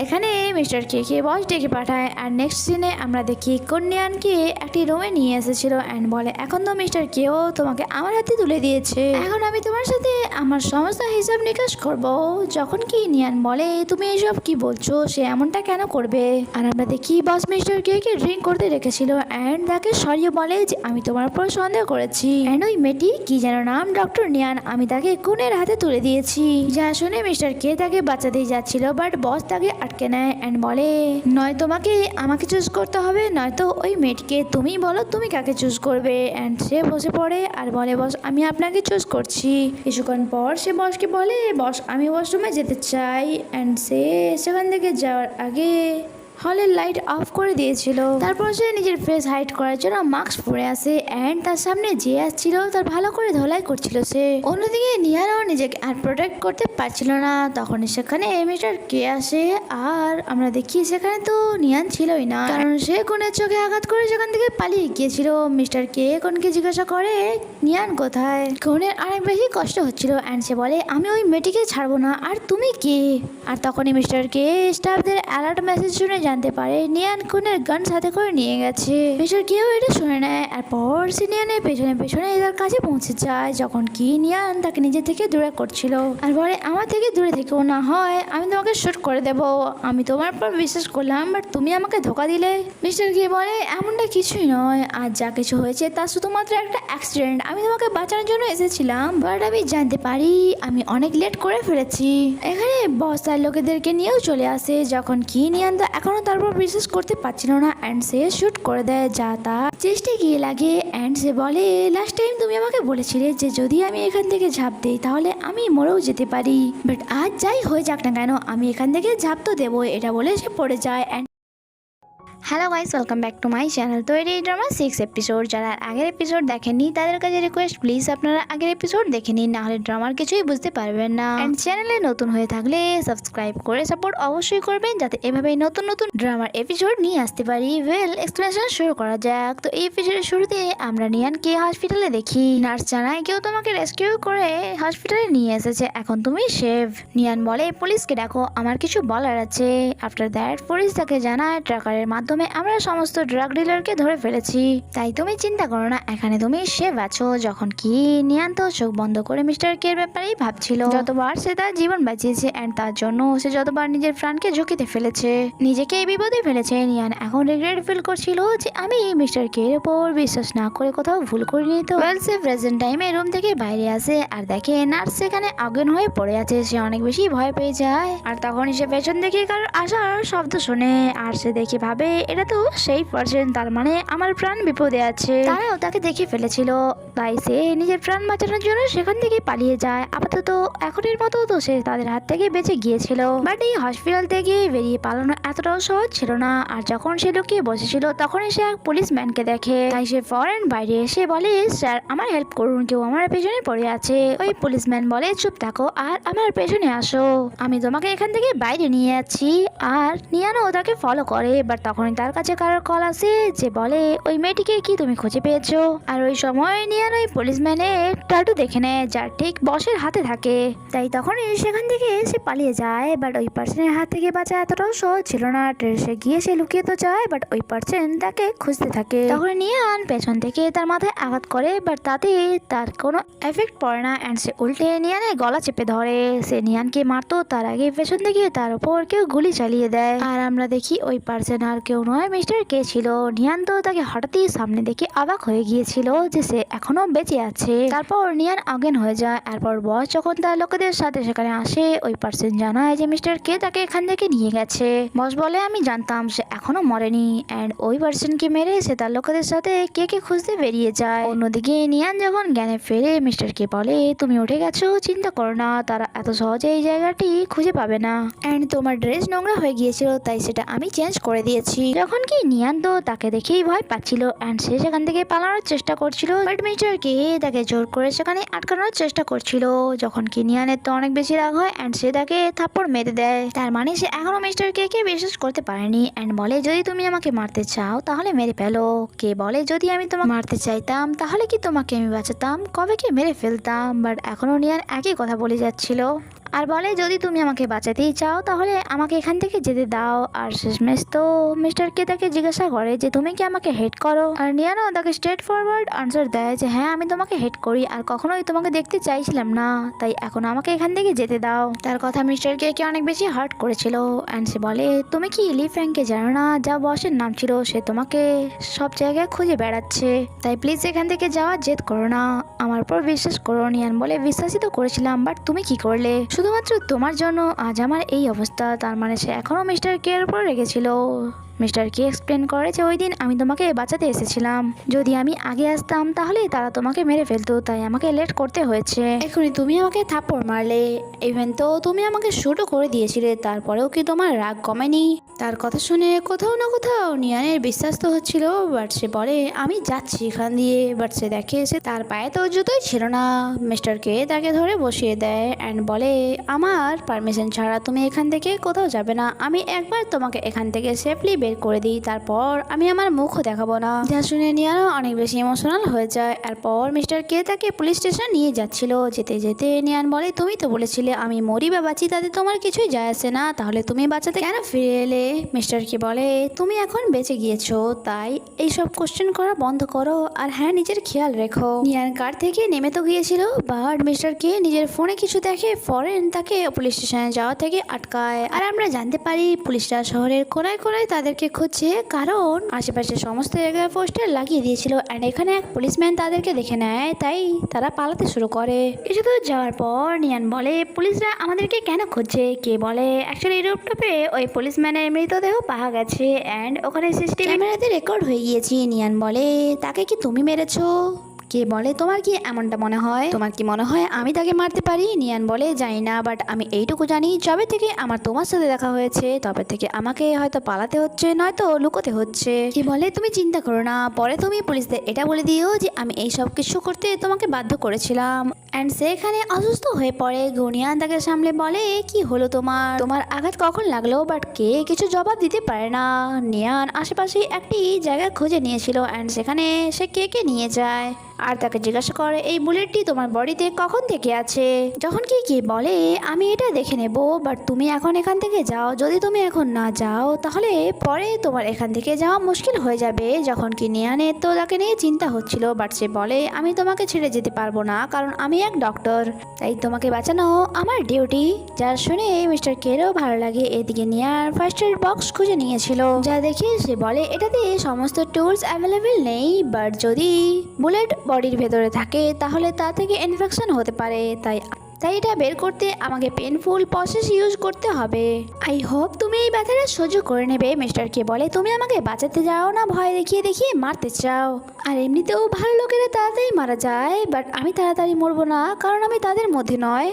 এখানে মিস্টার কে বস ডেকে পাঠায় আর নেক্সট সিনে আমরা দেখি কন্যানকে একটি রুমে নিয়ে এসেছিল অ্যান্ড বলে এখন তো মিস্টার কেও তোমাকে আমার হাতে তুলে দিয়েছে, এখন আমি তোমার সাথে আমার সমস্ত হিসাব নিকাশ করব। যখন কি নিয়ান বলে তুমি এইসব কি বলছো, সে এমনটা কেন করবে? আর আমরা দেখি বস মিস্টার কে ড্রিঙ্ক করতে রেখেছিল অ্যান্ড তাকে সরিয়ে বলে যে আমি তোমার উপর সন্দেহ করেছি অ্যান্ড ওই মেয়েটি কি যেন নাম ডক্টর নিয়ান, আমি তাকে কোনের হাতে তুলে দিয়েছি। যা শুনে মিস্টার কে তাকে বাঁচাতেই যাচ্ছিল বাট বস তাকে আটকে নেয় অ্যান্ড বলে নয় তোমাকে আমাকে চুজ করতে হবে নয়তো ওই মেয়েটিকে, তুমি বলো তুমি কাকে চুজ করবে। অ্যান্ড সে বসে পড়ে আর বলে বস আমি আপনাকে চুজ করছি। কিছুক্ষণ পর সে বসকে বলে বস আমি ওয়াশরুমে যেতে চাই অ্যান্ড সে সেখান থেকে যাওয়ার আগে হলের লাইট অফ করে দিয়েছিল। তারপর সে নিজের ফেস হাইড করার জন্য মাস্ক পরে আসে অ্যান্ড তার সামনে যে আসছিল তার ভালো করে ধোলাই করছিল সে। অন্যদিকে নিয়ারও নিজেকে আর প্রোটেক্ট করতে পারছিল না, তখন সেখানে মিস্টার কে আসে আর আমরা দেখি সেখানে তো নিয়ান ছিলই না, কারণ সে কোনের চোখে আঘাত করে সেখান থেকে পালিয়ে গিয়েছিল। মিস্টার কে কোনকে জিজ্ঞাসা করে নিয়ান কোথায়। কোনের অনেক বেশি কষ্ট হচ্ছিল অ্যান্ড সে বলে আমি ওই মেয়েটিকে ছাড়বো না, আর তুমি কে? আর তখনই মিস্টার কে স্টাফদের অ্যালার্ট মেসেজ শুনে জানতে পারে নিয়ান খুনের গান সাথে করে নিয়ে গেছে। মিস্টার কেও এটা শুনে নেয় আর পর সে নিয়ানের পেছনে পেছনে তার কাছে পৌঁছে যায়, যখন কি নিয়ান তাকে নিজে থেকে দূরে করছিল আর বলে আমার থেকে দূরে থেকেও না হয় আমি তোমাকে শুট করে দেব। আমি তোমার পর বিশ্বাস করলাম বাট তুমি আমাকে ধোকা দিলে। মিস্টার কে বলে এমনটা কিছুই নয়, আর যা কিছু হয়েছে তা শুধুমাত্র একটা অ্যাক্সিডেন্ট। আমি তোমাকে বাঁচানোর জন্য এসেছিলাম বাট আমি জানতে পারি আমি অনেক লেট করে ফেলেছি। এখানে বস তার লোকেদেরকে নিয়েও চলে আসে, যখন কি নিয়ান তো এখনো তারপর বিশ্বাস করতে পারছিল না অ্যান্ড সে শুট করে দেয় যা তার চেষ্টা গিয়ে লাগে। অ্যান্ড সে বলে লাস্ট টাইম তুমি আমাকে বলেছিলে যে যদি আমি এখান থেকে ঝাঁপ দিই তাহলে আমি মরেও যেতে পারি, বাট আজ যাই হয়ে যাক না কেন আমি এখান থেকে ঝাঁপ তো দেবো। এটা বলে সে পড়ে যায়। And hello guys, welcome back to my channel. তো এই ড্রামা 6 এপিসোড। যারা আগের এপিসোড দেখেননি তাদের কাছে রিকোয়েস্ট প্লিজ আপনারা আগের এপিসোড দেখে নিন, নাহলে ড্রামার কিছুই বুঝতে পারবেন না। অ্যান্ড চ্যানেলে নতুন হয়ে থাকলে সাবস্ক্রাইব করে সাপোর্ট অবশ্যই করবেন, যাতে এভাবেই নতুন নতুন ড্রামার এপিসোড নিয়ে আসতে পারি। ওয়েল, এক্সপ্লেনেশন শুরু করা যাক। তো এই এপিসোডের শুরুতে আমরা নিয়ানকে হসপিটালে দেখি। নার্স জানায় কেউ তোমাকে রেস্কিউ করে হসপিটালে নিয়ে এসেছে, এখন তুমি সেভ। নিয়ান বলে পুলিশকে ডাকো, আমার কিছু বলার আছে। আফটার দ্যাট পুলিশ তাকে জানায় ট্র্যাকারের মাধ্যমে আমরা সমস্ত ড্রাগ ডিলারকে ধরে ফেলেছি, তাই তুমি চিন্তা করো না, এখানে তুমি সেভ আছো। যখন কি নিয়ান তো চোখ বন্ধ করে মিস্টার কে এর ব্যাপারেই ভাবছিল। যতবার সে তার জীবন বাঁচিয়েছে এন্ড তার জন্য সে যতবার নিজের প্রাণকে ঝুঁকিতে ফেলেছে, নিজেকে এই বিপদে ফেলেছে, নিয়ান এখন রিগ্রেট ফিল করছিল যে আমি মিস্টার কে এর উপর বিশ্বাস না করে কোথাও ভুল করিনি। তো ওয়েল, সে প্রেজেন্ট টাইমে রুম থেকে বাইরে আসে আর দেখে নার্স সেখানে অজ্ঞান হয়ে পড়ে আছে। সে অনেক বেশি ভয় পেয়ে যায় আর তখন সে পেছন থেকে কারোর আসার শব্দ শুনে আর সে দেখে ভাবে এটা তো সেই পার্সন, তার মানে আমার প্রাণ বিপদে আছে। তারাও তাকে দেখে ফেলেছিল, তাই সে নিজের প্রাণ বাঁচানোর জন্য সেখান থেকে পালিয়ে যায়। আপাতত এখনের মতো তো সে তাদের হাত থেকে বেঁচে গিয়েছিল, বাট এই হসপিটাল থেকে বেরিয়ে পালানো এতটাও সহজ ছিল না। আর যখন সে লুকিয়ে বসেছিল তখনই সে এক পুলিশম্যানকে দেখে, তাই সে ফরেন বাইরে এসে বলে স্যার আমার হেল্প করুন, কেউ আমার পেছনে পড়ে আছে। ওই পুলিশম্যান বলে চুপ থাকো আর আমার পেছনে আসো, আমি তোমাকে এখান থেকে বাইরে নিয়ে যাচ্ছি। আর নিয়ানও তাকে ফলো করে, বাট তখনই তার কাছে কারোর কল আসে যে বলে ওই মেয়েটিকে কি তুমি খুঁজে পেয়েছো। আর ওই সময় নিয়ান ওই পুলিশম্যানের টাটু দেখে নেয় যার ঠিক বসের হাতে থাকে, তাই তখনই সেখান থেকে সে পালিয়ে যায়। বাট ওই পার্সনের হাত থেকে বাঁচা এতটাও সহজ ছিল না। সে গিয়ে সে লুকিয়ে তো যায়, বাট ওই পার্সন তাকে খুঁজতে থাকে। তখন নিয়ান পেছন থেকে তার মাথায় আঘাত করে, বাট তাতে তার কোনো এফেক্ট পড়ে না অ্যান্ড সে উল্টে নিয়ানের গলা চেপে ধরে। সে নিয়ানকে মারতো তার আগে পেছন থেকে তার উপর কেউ গুলি চালিয়ে দেয়। আর আমরা দেখি ওই পার্সন আর কেউ নয় মিস্টার কে ছিল। নিয়ান তো তাকে হঠাৎই সামনে দেখে অবাক হয়ে গিয়েছিল যে সে এখনো বেঁচে আছে। তারপর নিয়ান অজ্ঞান হয়ে যায়। এরপর বস যখন তার লোকেদের সাথে সেখানে আসে, ওই পার্সন জানায় যে মিস্টার কে তাকে এখান থেকে নিয়ে গেছে। বস বলে আমি জানতাম সে এখনো মরেনি অ্যান্ড ওই পার্সনকে মেরে সে তার লোকেদের সাথে কে কে খুঁজতে বেরিয়ে যায়। অন্যদিকে নিয়ান যখন জ্ঞানে ফেরে মিস্টার কে বলে তুমি উঠে গেছো, চিন্তা করো না, তারা এত সহজে এই জায়গাটি খুঁজে পাবে না অ্যান্ড তোমার ড্রেস নোংরা হয়ে গিয়েছিল তাই সেটা আমি চেঞ্জ করে দিয়েছি। যখন কি নিয়ান তো তাকে দেখেই ভয় পাচ্ছিল অ্যান্ড সে সেখান থেকে পালানোর চেষ্টা করছিল, বাট মিস্টার কে তাকে জোর করে সেখানে আটকানোর চেষ্টা করছিল। যখন কি নিয়ানের তো অনেক বেশি রাগ হয় অ্যান্ড সে তাকে থাপ্পড় মেরে দেয়। তার মানে সে এখনো মিস্টার কে কে বিশ্বাস করতে পারেনি অ্যান্ড বলে যদি তুমি আমাকে মারতে চাও তাহলে মেরে ফেলো। কে বলে যদি আমি তোমাকে মারতে চাইতাম তাহলে কি তোমাকে আমি বাঁচাতাম, কবে কি মেরে ফেলতাম। বাট এখনো নিয়ান একই কথা বলে যাচ্ছিল আর বলে যদি তুমি আমাকে বাঁচাতেই চাও তাহলে আমাকে এখান থেকে যেতে দাও। আর শেষমেশ তো মিস্টার কে তাকে জিজ্ঞাসা করে যে তুমি কি আমাকে হেট করো, আর নিয়ানও তাকে স্ট্রেট ফরওয়ার্ড আনসার দেয় যে হ্যাঁ আমি তোমাকে হেট করি আর কখনোই তোমাকে দেখতে চাইছিলাম না, তাই এখন আমাকে এখান থেকে যেতে দাও। তার কথা মিস্টার কে অনেক বেশি হার্ট করেছিল অ্যান্ড সে বলে তুমি কি লি ফ্র্যাঙ্ককে জানো না, যা বসের নাম ছিল, সে তোমাকে সব জায়গায় খুঁজে বেড়াচ্ছে, তাই প্লিজ এখান থেকে যাওয়ার জেদ করো না, আমার উপর বিশ্বাস করো। নিয়ান বলে বিশ্বাসই তো করেছিলাম, বাট তুমি কি করলে, শুধুমাত্র তোমার জন্য আজ আমার এই অবস্থা। তার মানে সে এখনো মিস্টার কে এর উপর রেগেছিল। মিস্টার কে এক্সপ্লেন করে যে ওই দিন আমি তোমাকে বাঁচাতে এসেছিলাম, যদি আমি আগে আসতাম তাহলে তারা তোমাকে মেরে ফেলতো, তাই আমাকে লেট করতে হয়েছে। এখনই তুমি আমাকে থাপ্পড় মারলে, ইভেন তো তুমি আমাকে শুটও করে দিয়েছিলে, তারপরেও কি তোমার রাগ কমেনি। তার কথা শুনে কোথাও না কোথাও নিয়ানের বিশ্বাস তো হচ্ছিল, বাট সে বলে আমি যাচ্ছি এখান দিয়ে। বাট সে দেখে সে তার পায়ে তো জুতোই ছিল না। মিস্টার কে তাকে ধরে বসিয়ে দেয় অ্যান্ড বলে আমার পারমিশন ছাড়া তুমি এখান থেকে কোথাও যাবে না, আমি একবার তোমাকে এখান থেকে সেফলি বের করে দিই, তারপর আমি আমার মুখও দেখাবো না। যা শুনে নিয়ানও অনেক বেশি ইমোশনাল হয়ে যায়। এরপর মিস্টার কে তাকে পুলিশ স্টেশন নিয়ে যাচ্ছিল। যেতে যেতে নিয়ান বলে, তুমি তো বলেছিলে আমি মরি বা বাঁচি তাতে তোমার কিছুই যায় আসে না, তাহলে তুমি বাঁচাতে কেন ফিরে এলে? মিস্টার কে বলে, তুমি এখন বেঁচে গিয়েছো, তাই এইসব কোশ্চেন করা বন্ধ করো, আর হ্যাঁ নিজের খেয়াল রেখো। নিয়ান কার থেকে নেমে তো গিয়েছিল, বাট মিস্টার কে নিজের ফোনে কিছু দেখে ফরেন তাকে পুলিশ স্টেশনে যাওয়া থেকে আটকায়। আর আমরা জানতে পারি পুলিশরা শহরের কোনায় কোনায় তাদেরকে খুঁজছে, কারণ আশেপাশে সমস্ত জায়গায় পোস্টার লাগিয়ে দিয়েছিল। অ্যান্ড এখানে এক পুলিশম্যান তাদেরকে দেখে নেয়, তাই তারা পালাতে শুরু করে। কিছু দূর যাওয়ার পর নিয়ান বলে, পুলিশরা আমাদেরকে কেন খুঁজছে? কে বলে, অ্যাকচুয়ালি রুফটপে ওই পুলিশম্যানের মৃতদেহ পাওয়া গেছে, অ্যান্ড ওখানে সিসিটিভি ক্যামেরাতে রেকর্ড হয়ে গিয়েছে। নিয়ান বলে, তাকে কি তুমি মেরেছো? কে বলে, তোমার কি এমনটা মনে হয়? তোমার কি মনে হয় আমি তাকে মারতে পারি? নিয়ান বলে, জানি না, বাট আমি এইটুকু জানি, যবে থেকে আমার তোমার সাথে দেখা হয়েছে তবে থেকে আমাকে হয়তো পালাতে হচ্ছে, নয়তো লুকোতে হচ্ছে। কে বলে, তুমি চিন্তা করো না, পরে তুমি পুলিশদের এটা বলে দিও যে আমি এই সব কিছু করতে তোমাকে বাধ্য করেছিলাম। অ্যান্ড সেখানে অসুস্থ হয়ে পড়ে। নিয়ান তাকে সামলে বলে, কি হলো তোমার? তোমার আঘাত কখন লাগলো? বাট কে কিছু জবাব দিতে পারে না। নিয়ান আশেপাশে একটি জায়গা খুঁজে নিয়েছিল, অ্যান্ড সেখানে সে কে নিয়ে যায় আর তাকে জিজ্ঞাসা করে, এই বুলেটটি তোমার বডিতে কখন থেকে আছে? যখন কি বলে, আমি এটা দেখে নেব, বাট তুমি এখন এখান থেকে যাও। যদি তুমি এখন না যাও তাহলে পরে তোমার এখান থেকে যাওয়া মুশকিল হয়ে যাবে। যখন কি নিয়ানের তো তাকে নিয়ে চিন্তা হচ্ছিল, বাট সে বলে, আমি তোমাকে ছেড়ে যেতে পারবো না, কারণ আমি এক ডক্টর, তাই তোমাকে বাঁচানো আমার ডিউটি। যা শুনে মিস্টার কেরও ভালো লাগে। এদিকে নিয়ার ফার্স্ট এড বক্স খুঁজে নিয়েছিল, যা দেখে সে বলে এটাতে সমস্ত টুলস অ্যাভেলেবেল নেই, বাট যদি বুলেট বডির ভেতরে থাকে তাহলে তা থেকে ইনফেকশন হতে পারে, তাই এটা বের করতে আমাকে পেনফুল প্রসেস ইউজ করতে হবে। আই হোপ তুমি এই ব্যথাটা সহ্য করে নেবে। মিস্টার কে বলে, তুমি আমাকে বাঁচাতে যাও না, ভয় দেখিয়ে দেখিয়ে মারতে চাও? আর এমনিতেও ভালো লোকেরা তাড়াতাড়ি মারা যায়, বাট আমি তাড়াতাড়ি মরবো না, কারণ আমি তাদের মধ্যে নয়।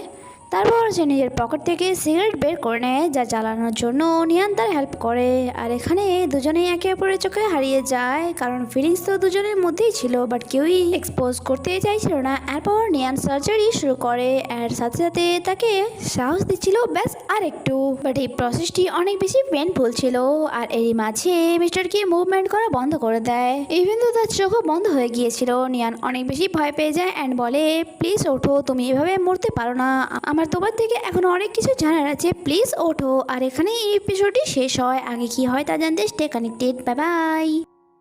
তারপর সে নিজের পকেট থেকে সিগারেট বের করে নেয়, যা জ্বালানোর জন্য নিয়ান তার হেল্প করে। আর এখানে দুজনেই একে অপরের চোখে হারিয়ে যায়, কারণ ফিলিংস তো দুজনের মধ্যেই ছিল, বাট কেউই এক্সপোজ করতে চাইছিল না। এরপর নিয়ান সার্জারি শুরু করে, আর সাথে সাথে তাকে সাহস দিচ্ছিল ব্যাস আর একটু, বাট এই প্রসেসটি অনেক বেশি পেনফুল ছিল। আর এরই মাঝে মিস্টার কে মুভমেন্ট করা বন্ধ করে দেয়, ইভেন তো তার চোখও বন্ধ হয়ে গিয়েছিল। নিয়ান অনেক বেশি ভয় পেয়ে যায় অ্যান্ড বলে, প্লিজ ওঠো, তুমি এভাবে মরতে পারো না, আমার তোমার থেকে এখন অনেক কিছু জানার আছে, প্লিজ ওঠো। আর এখানে এই এপিসোডটি শেষ হয়। আগে কি হয় তা জানতে স্টে কানেক্টেড। Bye bye.